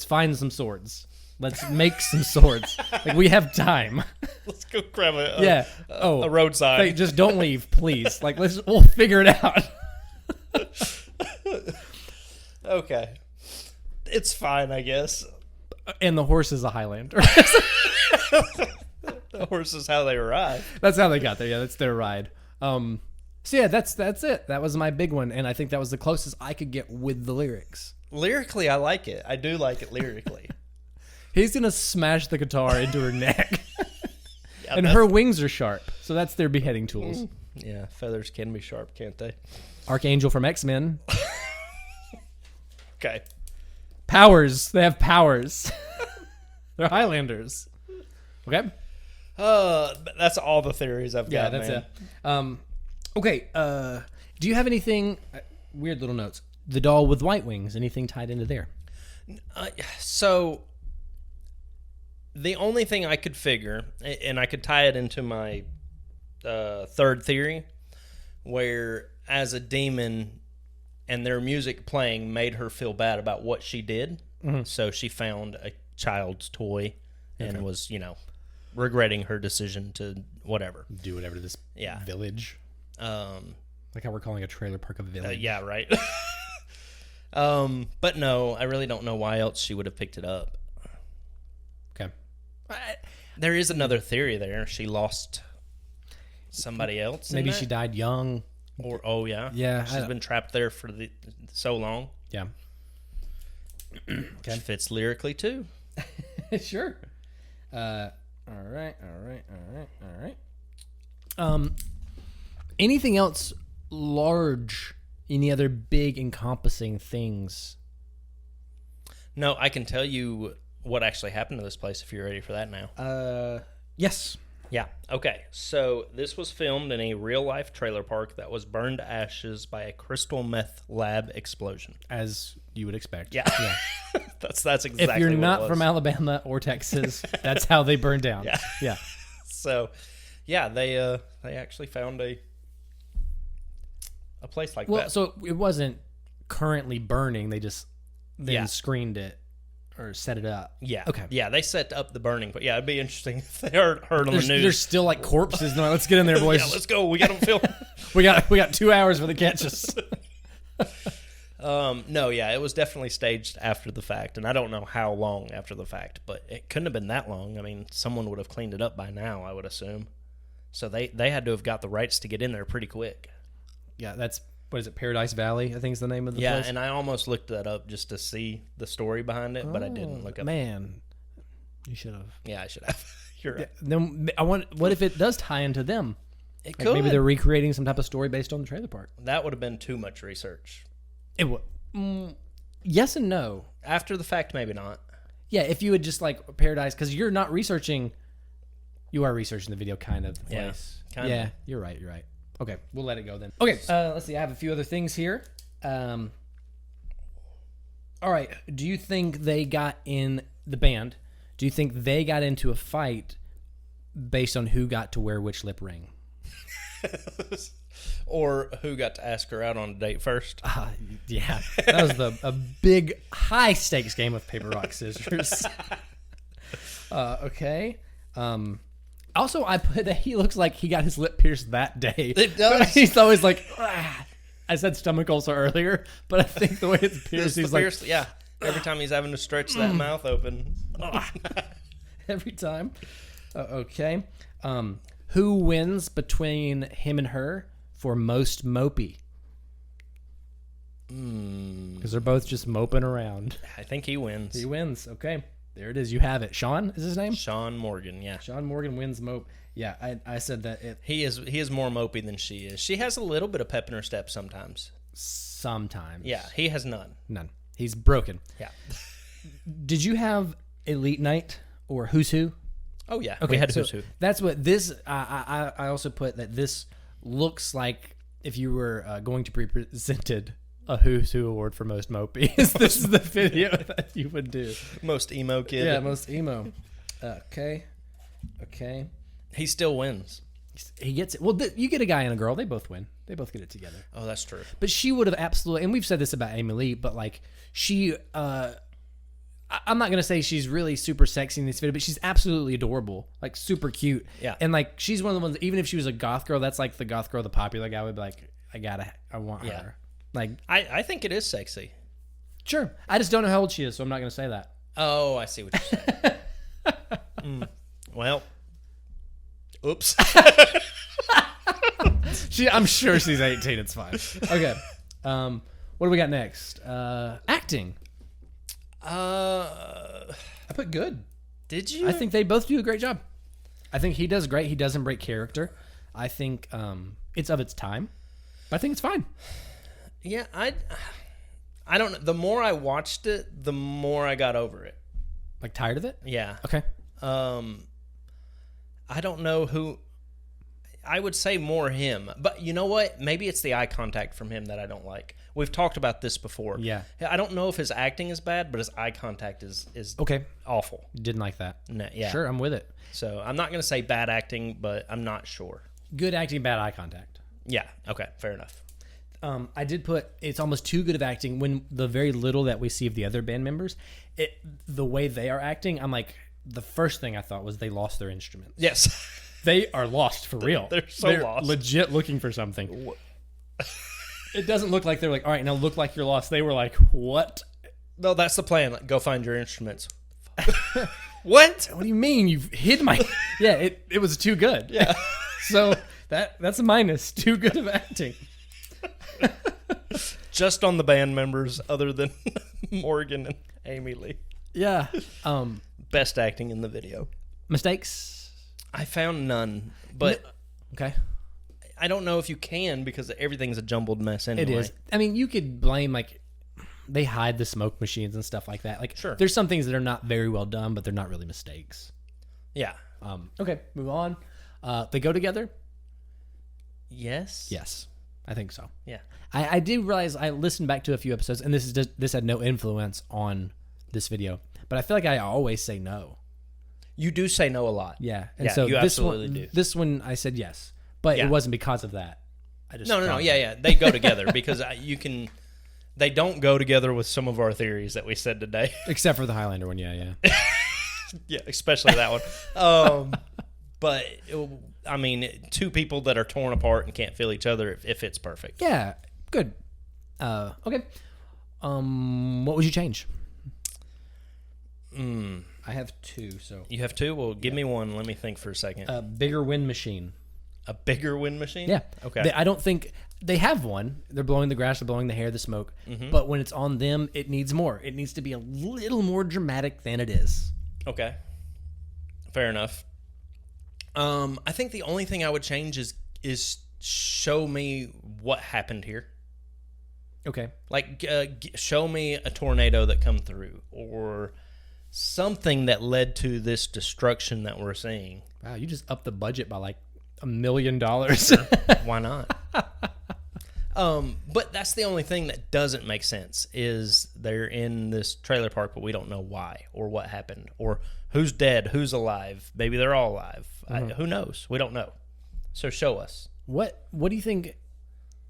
Speaker 2: find some swords. Let's make some swords. Like, we have time.
Speaker 1: Let's go grab a roadside.
Speaker 2: Hey, just don't leave, please. Like, we'll figure it out.
Speaker 1: Okay. It's fine, I guess.
Speaker 2: And the horse is a Highlander.
Speaker 1: The horse is how they arrive.
Speaker 2: That's how they got there. Yeah, that's their ride. So yeah, that's it. That was my big one, and I think that was the closest I could get with the lyrics.
Speaker 1: Lyrically, I like it. I do like it lyrically.
Speaker 2: He's gonna smash the guitar into her neck,
Speaker 1: Yeah,
Speaker 2: and her wings are sharp, so that's their beheading tools.
Speaker 1: Yeah, feathers can be sharp, can't they?
Speaker 2: Archangel from X-Men.
Speaker 1: Okay.
Speaker 2: Powers. They have powers. They're Highlanders. Okay.
Speaker 1: That's all the theories I've got.
Speaker 2: Yeah, that's
Speaker 1: man.
Speaker 2: it. Okay. Do you have anything? Weird little notes. The doll with white wings. Anything tied into there?
Speaker 1: So the only thing I could figure, and I could tie it into my third theory, where as a demon and their music playing made her feel bad about what she did. Mm-hmm. So she found a child's toy and was, regretting her decision to whatever.
Speaker 2: Do whatever to this village. Like how we're calling a trailer park a village.
Speaker 1: Yeah, right. But no, I really don't know why else she would have picked it up.
Speaker 2: Okay.
Speaker 1: There is another theory there. She lost somebody else.
Speaker 2: Maybe she died young.
Speaker 1: Or
Speaker 2: yeah.
Speaker 1: She's been trapped there for so long.
Speaker 2: Yeah.
Speaker 1: Which fits lyrically too.
Speaker 2: Sure. All right. Anything else large? Any other big encompassing things?
Speaker 1: No, I can tell you what actually happened to this place if you're ready for that now.
Speaker 2: Yes.
Speaker 1: Yeah. Okay. So this was filmed in a real-life trailer park that was burned to ashes by a crystal meth lab explosion.
Speaker 2: As you would expect.
Speaker 1: Yeah. That's exactly.
Speaker 2: If you're
Speaker 1: what
Speaker 2: not
Speaker 1: it was.
Speaker 2: from Alabama or Texas, that's how they burn down. Yeah.
Speaker 1: So, yeah, they actually found a place like that.
Speaker 2: Well, so it wasn't currently burning. They just screened it. Or set it up.
Speaker 1: Yeah.
Speaker 2: Okay.
Speaker 1: Yeah, they set up the burning. But yeah, it'd be interesting if they heard on the news.
Speaker 2: There's still like corpses. No, let's get in there, boys.
Speaker 1: Yeah, let's go. We got them filmed.
Speaker 2: we got 2 hours for the catches.
Speaker 1: No, yeah, it was definitely staged after the fact, and I don't know how long after the fact, but it couldn't have been that long. I mean, someone would have cleaned it up by now, I would assume. So they had to have got the rights to get in there pretty quick.
Speaker 2: Yeah, that's. What is it? Paradise Valley, I think is the name of the place.
Speaker 1: Yeah, and I almost looked that up just to see the story behind it, but I didn't look up.
Speaker 2: Man, you should have.
Speaker 1: Yeah, I should have. You're right.
Speaker 2: Yeah, then what if it does tie into them?
Speaker 1: It
Speaker 2: like
Speaker 1: could.
Speaker 2: Maybe they're recreating some type of story based on the trailer park.
Speaker 1: That would have been too much research.
Speaker 2: It would. Yes and no.
Speaker 1: After the fact, maybe not.
Speaker 2: Yeah, if you had just like Paradise, because you're not researching. You are researching the video, kind of. The place.
Speaker 1: Kind
Speaker 2: of.
Speaker 1: of.
Speaker 2: You're right. Okay, we'll let it go then. Okay, let's see. I have a few other things here. All right. Do you think they got in the band? Do you think they got into a fight based on who got to wear which lip ring?
Speaker 1: Or who got to ask her out on a date first?
Speaker 2: Yeah, that was a big high stakes game of paper rock scissors. Okay. Also, I put that he looks like he got his lip pierced that day.
Speaker 1: It does.
Speaker 2: He's always like, I said stomach ulcer earlier, but I think the way it's pierced, he's like,
Speaker 1: yeah. Every time he's having to stretch that mouth open.
Speaker 2: Every time. Okay. Who wins between him and her for most mopey? Because they're both just moping around.
Speaker 1: I think he wins.
Speaker 2: He wins. Okay. There it is. You have it. Sean is his name?
Speaker 1: Sean Morgan, yeah.
Speaker 2: Sean Morgan wins mope. Yeah, I said that.
Speaker 1: He is more mopey than she is. She has a little bit of pep in her step sometimes.
Speaker 2: Sometimes.
Speaker 1: Yeah, he has none.
Speaker 2: None. He's broken.
Speaker 1: Yeah.
Speaker 2: Did you have Elite Night or Who's Who?
Speaker 1: Oh yeah,
Speaker 2: Okay,
Speaker 1: we had
Speaker 2: so
Speaker 1: Who's Who.
Speaker 2: that's what this. I also put that this looks like if you were going to be presented a Who's Who award for most mopey. This is the video that you would do.
Speaker 1: Most emo kid.
Speaker 2: Yeah, most emo. Okay.
Speaker 1: He still wins.
Speaker 2: He gets it. Well, you get a guy and a girl. They both win. They both get it together.
Speaker 1: Oh, that's true.
Speaker 2: But she would have absolutely, and we've said this about Amy Lee, but like she, I'm not going to say she's really super sexy in this video, but she's absolutely adorable. Like super cute.
Speaker 1: Yeah.
Speaker 2: And like she's one of the ones, even if she was a goth girl, that's like the goth girl, the popular guy would be like, I want
Speaker 1: Yeah.
Speaker 2: her. Like,
Speaker 1: I think it is sexy.
Speaker 2: sure. I just don't know how old she is, so I'm not going to say that.
Speaker 1: Oh, I see what you're saying. Well, oops.
Speaker 2: I'm sure she's 18. It's fine. Okay. What do we got next? Acting. I put good.
Speaker 1: Did you?
Speaker 2: I think they both do a great job. I think he does great. He doesn't break character. I think it's of its time, but I think it's fine.
Speaker 1: Yeah, I don't know. The more I watched it, the more I got over it.
Speaker 2: Like tired of it?
Speaker 1: Yeah.
Speaker 2: Okay.
Speaker 1: I don't know who. I would say more him, but you know what? Maybe it's the eye contact from him that I don't like. We've talked about this before.
Speaker 2: Yeah.
Speaker 1: I don't know if his acting is bad, but his eye contact is
Speaker 2: Okay.
Speaker 1: awful.
Speaker 2: Didn't like that.
Speaker 1: No, yeah.
Speaker 2: Sure, I'm with it.
Speaker 1: So I'm not going to say bad acting, but I'm not sure.
Speaker 2: Good acting, bad eye contact.
Speaker 1: Yeah. Okay. Fair enough.
Speaker 2: I did put it's almost too good of acting when the very little that we see of the other band members, the way they are acting, I'm like, the first thing I thought was they lost their instruments.
Speaker 1: Yes.
Speaker 2: They are lost for real.
Speaker 1: They're so lost.
Speaker 2: Legit looking for something. It doesn't look like they're like, all right, now look like you're lost. They were like, what?
Speaker 1: No, that's the plan. Like, go find your instruments. What?
Speaker 2: What do you mean? You've hid my... Yeah, it was too good.
Speaker 1: Yeah.
Speaker 2: So that's a minus. Too good of acting.
Speaker 1: Just on the band members other than Morgan and Amy Lee.
Speaker 2: Yeah.
Speaker 1: Best acting in the video.
Speaker 2: Mistakes?
Speaker 1: I found none, but
Speaker 2: Okay.
Speaker 1: I don't know if you can because everything's a jumbled mess anyway.
Speaker 2: It is. I mean, you could blame, like, they hide the smoke machines and stuff like that. Like,
Speaker 1: Sure.
Speaker 2: There's some things that are not very well done, but they're not really mistakes.
Speaker 1: Yeah.
Speaker 2: Okay, move on. They go together?
Speaker 1: Yes?
Speaker 2: Yes, I think so.
Speaker 1: Yeah.
Speaker 2: I did realize I listened back to a few episodes, and this had no influence on this video, but I feel like I always say no.
Speaker 1: You do say no a lot.
Speaker 2: Yeah, and
Speaker 1: Yeah,
Speaker 2: so
Speaker 1: you
Speaker 2: this
Speaker 1: absolutely
Speaker 2: one,
Speaker 1: do.
Speaker 2: This one I said yes, but
Speaker 1: Yeah.
Speaker 2: it wasn't because of that. I just
Speaker 1: No. Yeah. They go together because you can. They don't go together with some of our theories that we said today.
Speaker 2: Except for the Highlander one, yeah.
Speaker 1: Yeah, especially that one. But I mean, two people that are torn apart and can't feel each other, it fits perfect.
Speaker 2: Yeah, good. Okay. What would you change? I have two. So
Speaker 1: You have two? Well, give me one. Let me think for a second.
Speaker 2: a bigger wind machine.
Speaker 1: A bigger wind machine?
Speaker 2: Yeah.
Speaker 1: Okay.
Speaker 2: I don't think they have one. They're blowing the grass, they're blowing the hair, the smoke. But when it's on them, it needs more. It needs to be a little more dramatic than it is.
Speaker 1: Okay. Fair enough. I think the only thing I would change is show me what happened here.
Speaker 2: Okay.
Speaker 1: Like, show me a tornado that come through or something that led to this destruction that we're seeing.
Speaker 2: Wow, you just upped the budget by like $1 million.
Speaker 1: Why not? But that's the only thing that doesn't make sense is they're in this trailer park, but we don't know why or what happened or who's dead, who's alive. Maybe they're all alive. Who knows? We don't know. So show us.
Speaker 2: What do you think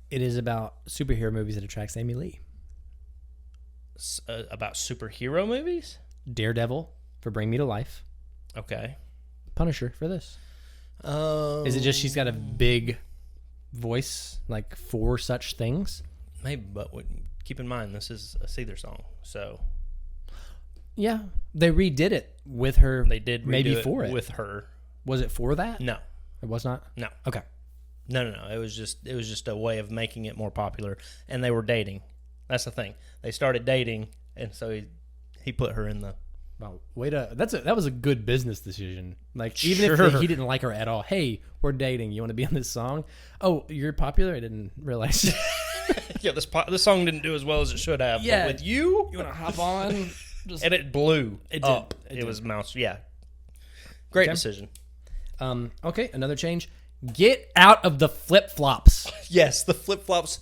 Speaker 2: it is about superhero movies that attracts Amy Lee?
Speaker 1: About superhero movies?
Speaker 2: Daredevil for Bring Me to Life.
Speaker 1: Okay.
Speaker 2: Punisher for this. Is it just she's got a big voice like for such things?
Speaker 1: Maybe, but keep in mind this is a Seether song, so
Speaker 2: Yeah, they redid it with her.
Speaker 1: they did redo
Speaker 2: maybe
Speaker 1: it
Speaker 2: for it.
Speaker 1: with her.
Speaker 2: Was it for that?
Speaker 1: No,
Speaker 2: It was not.
Speaker 1: no,
Speaker 2: Okay.
Speaker 1: no. It was just a way of making it more popular, and they were dating. That's the thing. They started dating, and so he put her in the.
Speaker 2: Wow, that was a good business decision. Like even
Speaker 1: Sure.
Speaker 2: if he didn't like her at all, hey, we're dating. You want to be on this song? Oh, you're popular. I didn't realize.
Speaker 1: Yeah, this song didn't do as well as it should have.
Speaker 2: Yeah.
Speaker 1: But with you,
Speaker 2: You want to hop on? Just
Speaker 1: and it blew
Speaker 2: It did.
Speaker 1: up.
Speaker 2: It
Speaker 1: It
Speaker 2: did.
Speaker 1: was mouse. Yeah, Great decision.
Speaker 2: Okay, another change. Get out of the flip-flops.
Speaker 1: Yes, the flip-flops.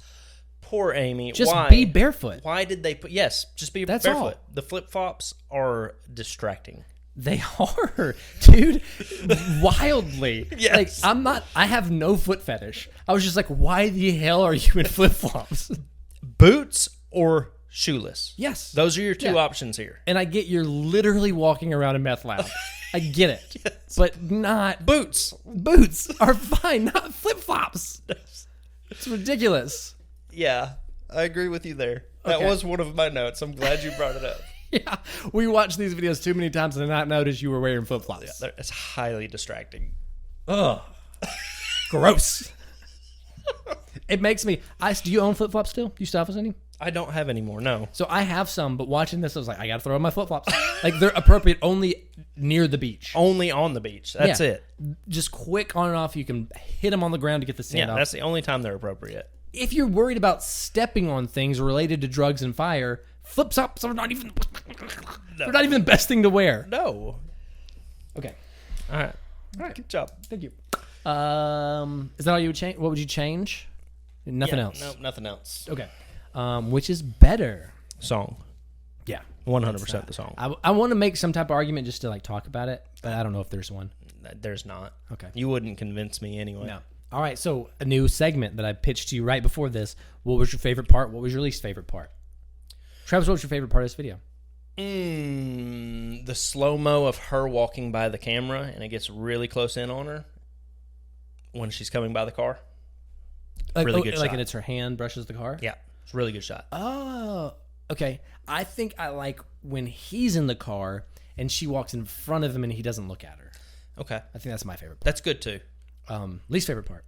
Speaker 1: Poor Amy.
Speaker 2: Just
Speaker 1: Why?
Speaker 2: be barefoot.
Speaker 1: Why did they put... Yes, just be
Speaker 2: That's
Speaker 1: barefoot.
Speaker 2: all.
Speaker 1: The flip-flops are distracting.
Speaker 2: They are, dude, wildly.
Speaker 1: Yes.
Speaker 2: Like, I have no foot fetish. I was just like, why the hell are you in flip-flops?
Speaker 1: Boots or shoeless?
Speaker 2: Yes.
Speaker 1: Those are your two
Speaker 2: Yeah.
Speaker 1: options here.
Speaker 2: And I get you're literally walking around a meth lab. I get it.
Speaker 1: Yes.
Speaker 2: But not...
Speaker 1: Boots.
Speaker 2: Boots are fine, not flip-flops. It's ridiculous.
Speaker 1: Yeah, I agree with you there. That
Speaker 2: Okay.
Speaker 1: was one of my notes. I'm glad you brought it up.
Speaker 2: Yeah, we watched these videos too many times and I not noticed you were wearing flip-flops.
Speaker 1: It's highly distracting.
Speaker 2: Ugh. Gross. It makes me... Do you own flip-flops still? Do you still have any?
Speaker 1: I don't have any more, no.
Speaker 2: So I have some, but watching this, I was like, I got to throw on my flip-flops. Like, they're appropriate only near the beach.
Speaker 1: Only on the beach. That's
Speaker 2: Yeah.
Speaker 1: it.
Speaker 2: Just quick on and off. You can hit them on the ground to get the sand
Speaker 1: Yeah,
Speaker 2: off.
Speaker 1: that's the only time they're appropriate.
Speaker 2: If you're worried about stepping on things related to drugs and fire, flip-flops are not even... They're not even the best thing to wear.
Speaker 1: No.
Speaker 2: Okay.
Speaker 1: All right.
Speaker 2: All right.
Speaker 1: Good job.
Speaker 2: Thank you. Is that all you would change? What would you change? Nothing else.
Speaker 1: No, nothing else.
Speaker 2: Okay. Which is better?
Speaker 1: Song.
Speaker 2: Yeah.
Speaker 1: 100% the song.
Speaker 2: I want to make some type of argument just to like talk about it, but I don't know if there's one.
Speaker 1: There's not.
Speaker 2: Okay.
Speaker 1: You wouldn't convince me anyway.
Speaker 2: No. All right. So a new segment that I pitched to you right before this. What was your favorite part? What was your least favorite part? Travis, what was your favorite part of this video?
Speaker 1: The slow-mo of her walking by the camera and it gets really close in on her when she's coming by the car.
Speaker 2: Like,
Speaker 1: Really good
Speaker 2: like
Speaker 1: shot.
Speaker 2: it's her hand brushes the car?
Speaker 1: Yeah. It's a really good shot.
Speaker 2: Oh, okay. I think I like when he's in the car and she walks in front of him and he doesn't look at her.
Speaker 1: Okay.
Speaker 2: I think that's my favorite part.
Speaker 1: That's good too.
Speaker 2: Least favorite part.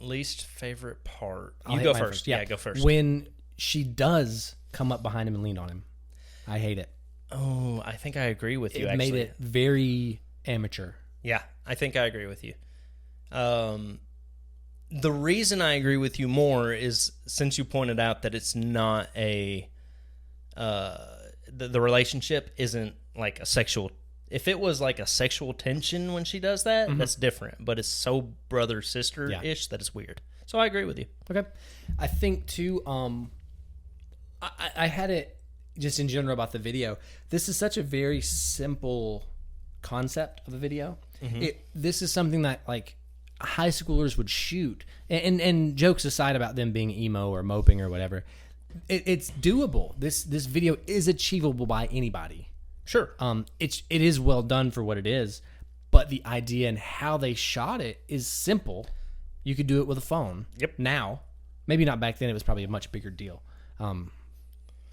Speaker 1: Least favorite part.
Speaker 2: I'll
Speaker 1: You
Speaker 2: hit
Speaker 1: go
Speaker 2: mine
Speaker 1: first. Yeah, go first.
Speaker 2: When she does come up behind him and lean on him. I hate it.
Speaker 1: Oh, I think I agree with you,
Speaker 2: It
Speaker 1: actually.
Speaker 2: made it very amateur.
Speaker 1: Yeah, I think I agree with you. The reason I agree with you more is since you pointed out that it's not a the relationship isn't like a sexual. If it was like a sexual tension when she does that, that's different. But it's so brother sister ish that it's weird. So I agree with you.
Speaker 2: Okay. I think too, I had it just in general about the video. This is such a very simple concept of a video. This is something that like high schoolers would shoot. And jokes aside about them being emo or moping or whatever, it's doable. This video is achievable by anybody.
Speaker 1: Sure.
Speaker 2: It is well done for what it is, but the idea and how they shot it is simple. You could do it with a phone.
Speaker 1: Yep.
Speaker 2: Now, maybe not back then. It was probably a much bigger deal.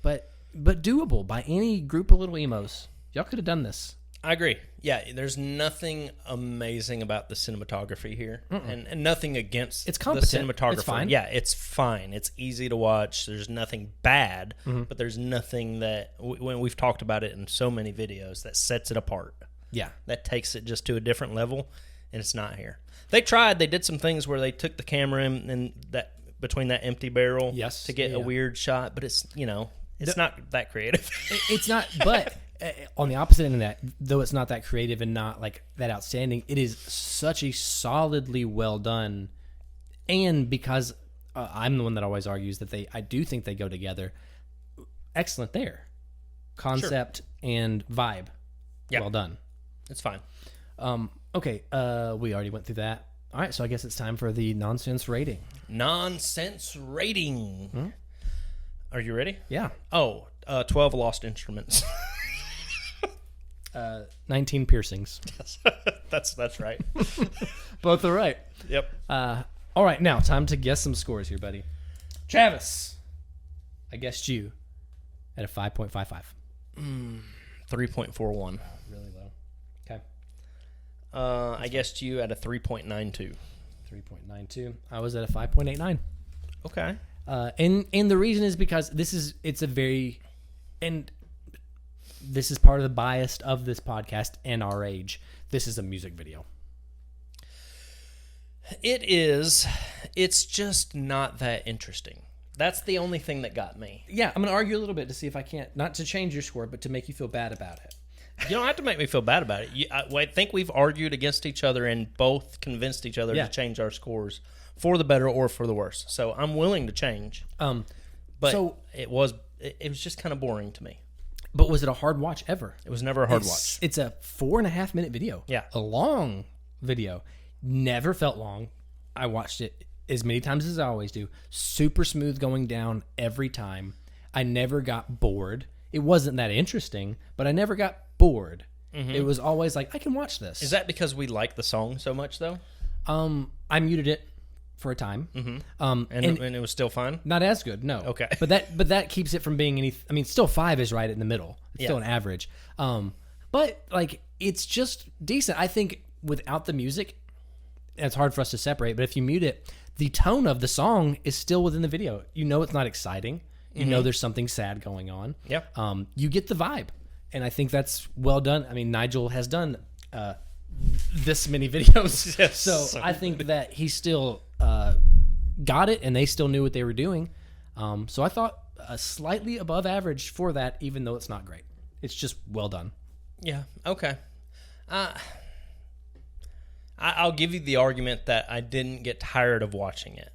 Speaker 2: But doable by any group of little emos. Y'all could have done this.
Speaker 1: I agree. Yeah, there's nothing amazing about the cinematography here, and nothing against
Speaker 2: It's competent.
Speaker 1: the cinematographer.
Speaker 2: It's fine.
Speaker 1: Yeah, it's fine. It's easy to watch. There's nothing bad, but there's nothing that when we've talked about it in so many videos that sets it apart.
Speaker 2: Yeah.
Speaker 1: That takes it just to a different level, and it's not here. They tried. They did some things where they took the camera and that between that empty barrel,
Speaker 2: Yes.
Speaker 1: to get a weird shot, but it's it's not that creative.
Speaker 2: It's not, but on the opposite end of that, though it's not that creative and not like that outstanding, it is such a solidly well done. And because I'm the one that always argues that I do think they go together. Excellent there. Concept and vibe.
Speaker 1: Yeah.
Speaker 2: Well done.
Speaker 1: It's fine.
Speaker 2: Okay. We already went through that. All right. So I guess it's time for the nonsense rating.
Speaker 1: Nonsense rating. Are you ready?
Speaker 2: Yeah.
Speaker 1: 12 lost instruments.
Speaker 2: 19 piercings.
Speaker 1: That's right.
Speaker 2: Both are right.
Speaker 1: Yep.
Speaker 2: All right, now time to guess some scores here, buddy. Travis, I guessed you at a 5.55.
Speaker 1: 3.41.
Speaker 2: Really low. Okay.
Speaker 1: I guessed you at a 3.92.
Speaker 2: 3.92. I was at a 5.89.
Speaker 1: Okay.
Speaker 2: And the reason is because this is part of the bias of this podcast and our age. This is a music video.
Speaker 1: It is. It's just not that interesting. That's the only thing that got me.
Speaker 2: Yeah, I'm going to argue a little bit to see if I can't, not to change your score, but to make you feel bad about it.
Speaker 1: You don't have to make me feel bad about it. I think we've argued against each other and both convinced each other to change our scores for the better or for the worse. So I'm willing to change. But it was just kind of boring to me.
Speaker 2: But was it a hard watch ever?
Speaker 1: It was never a hard watch.
Speaker 2: It's a 4.5 minute video.
Speaker 1: Yeah.
Speaker 2: A long video. Never felt long. I watched it as many times as I always do. Super smooth going down every time. I never got bored. It wasn't that interesting, but I never got bored. It was always like, I can watch this.
Speaker 1: Is that because we like the song so much, though?
Speaker 2: I muted it for a time.
Speaker 1: And it was still fine?
Speaker 2: Not as good, no.
Speaker 1: Okay.
Speaker 2: But that keeps it from being any... I mean, still 5 is right in the middle. It's still an average. But, like, it's just decent. I think without the music, it's hard for us to separate, but if you mute it, the tone of the song is still within the video. You know it's not exciting. You know there's something sad going on.
Speaker 1: Yep.
Speaker 2: You get the vibe. And I think that's well done. I mean, Nigel has done this many videos.
Speaker 1: Yes.
Speaker 2: So I think that he still got it, and they still knew what they were doing. So I thought slightly above average for that, even though it's not great. It's just well done.
Speaker 1: Yeah, okay. I'll give you the argument that I didn't get tired of watching it.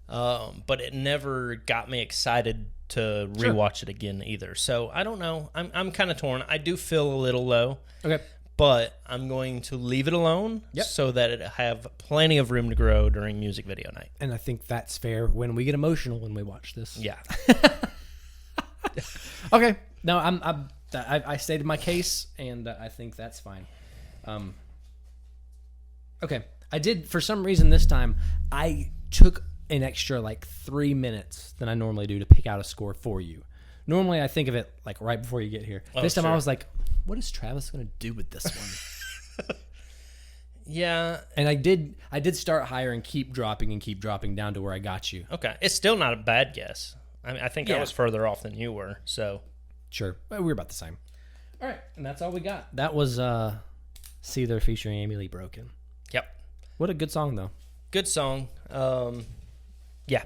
Speaker 1: But it never got me excited to rewatch it again either. So I don't know. I'm kind of torn. I do feel a little low.
Speaker 2: Okay.
Speaker 1: But I'm going to leave it alone so that it have plenty of room to grow during music video night.
Speaker 2: And I think that's fair when we get emotional when we watch this.
Speaker 1: Yeah.
Speaker 2: Okay. No, I stated my case, and I think that's fine. Okay. I did, for some reason this time, I took an extra 3 minutes than I normally do to pick out a score for you. Normally I think of it right before you get here. This time I was like, what is Travis going to do with this one?
Speaker 1: Yeah.
Speaker 2: And I did start higher and keep dropping down to where I got you.
Speaker 1: Okay. It's still not a bad guess. I mean, I think I was further off than you were, so.
Speaker 2: Sure. We were about the same. All right. And that's all we got. That was Seether featuring Amy Lee Broken.
Speaker 1: Yep.
Speaker 2: What a good song, though.
Speaker 1: Good song. Yeah.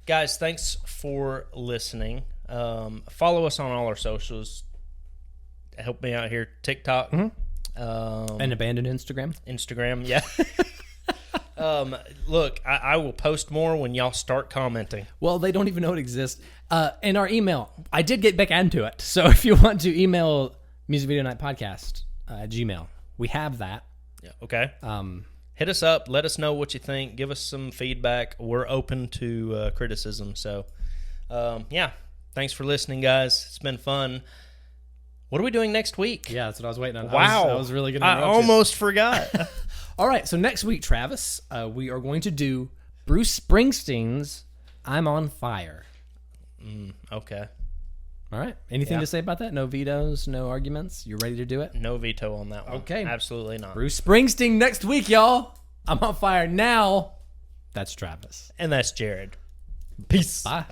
Speaker 1: Guys, thanks for listening. Follow us on all our socials. Help me out here. TikTok.
Speaker 2: And abandoned
Speaker 1: Instagram, yeah. Look, I will post more when y'all start commenting.
Speaker 2: Well, they don't even know it exists. And our email, I did get back into it. So if you want to email Music Video Night Podcast at Gmail, we have that.
Speaker 1: Yeah. Okay. Hit us up. Let us know what you think. Give us some feedback. We're open to criticism. So, yeah. Thanks for listening, guys. It's been fun. What are we doing next week?
Speaker 2: Yeah, that's what I was waiting on.
Speaker 1: Wow.
Speaker 2: I was really going to
Speaker 1: I almost forgot.
Speaker 2: All right, so next week, Travis, we are going to do Bruce Springsteen's I'm on Fire.
Speaker 1: Okay.
Speaker 2: All right. Anything to say about that? No vetoes, no arguments? You ready to do it?
Speaker 1: No veto on that one.
Speaker 2: Okay.
Speaker 1: Absolutely not.
Speaker 2: Bruce Springsteen next week, y'all. I'm on fire now. That's Travis.
Speaker 1: And that's Jared. Peace.
Speaker 2: Bye.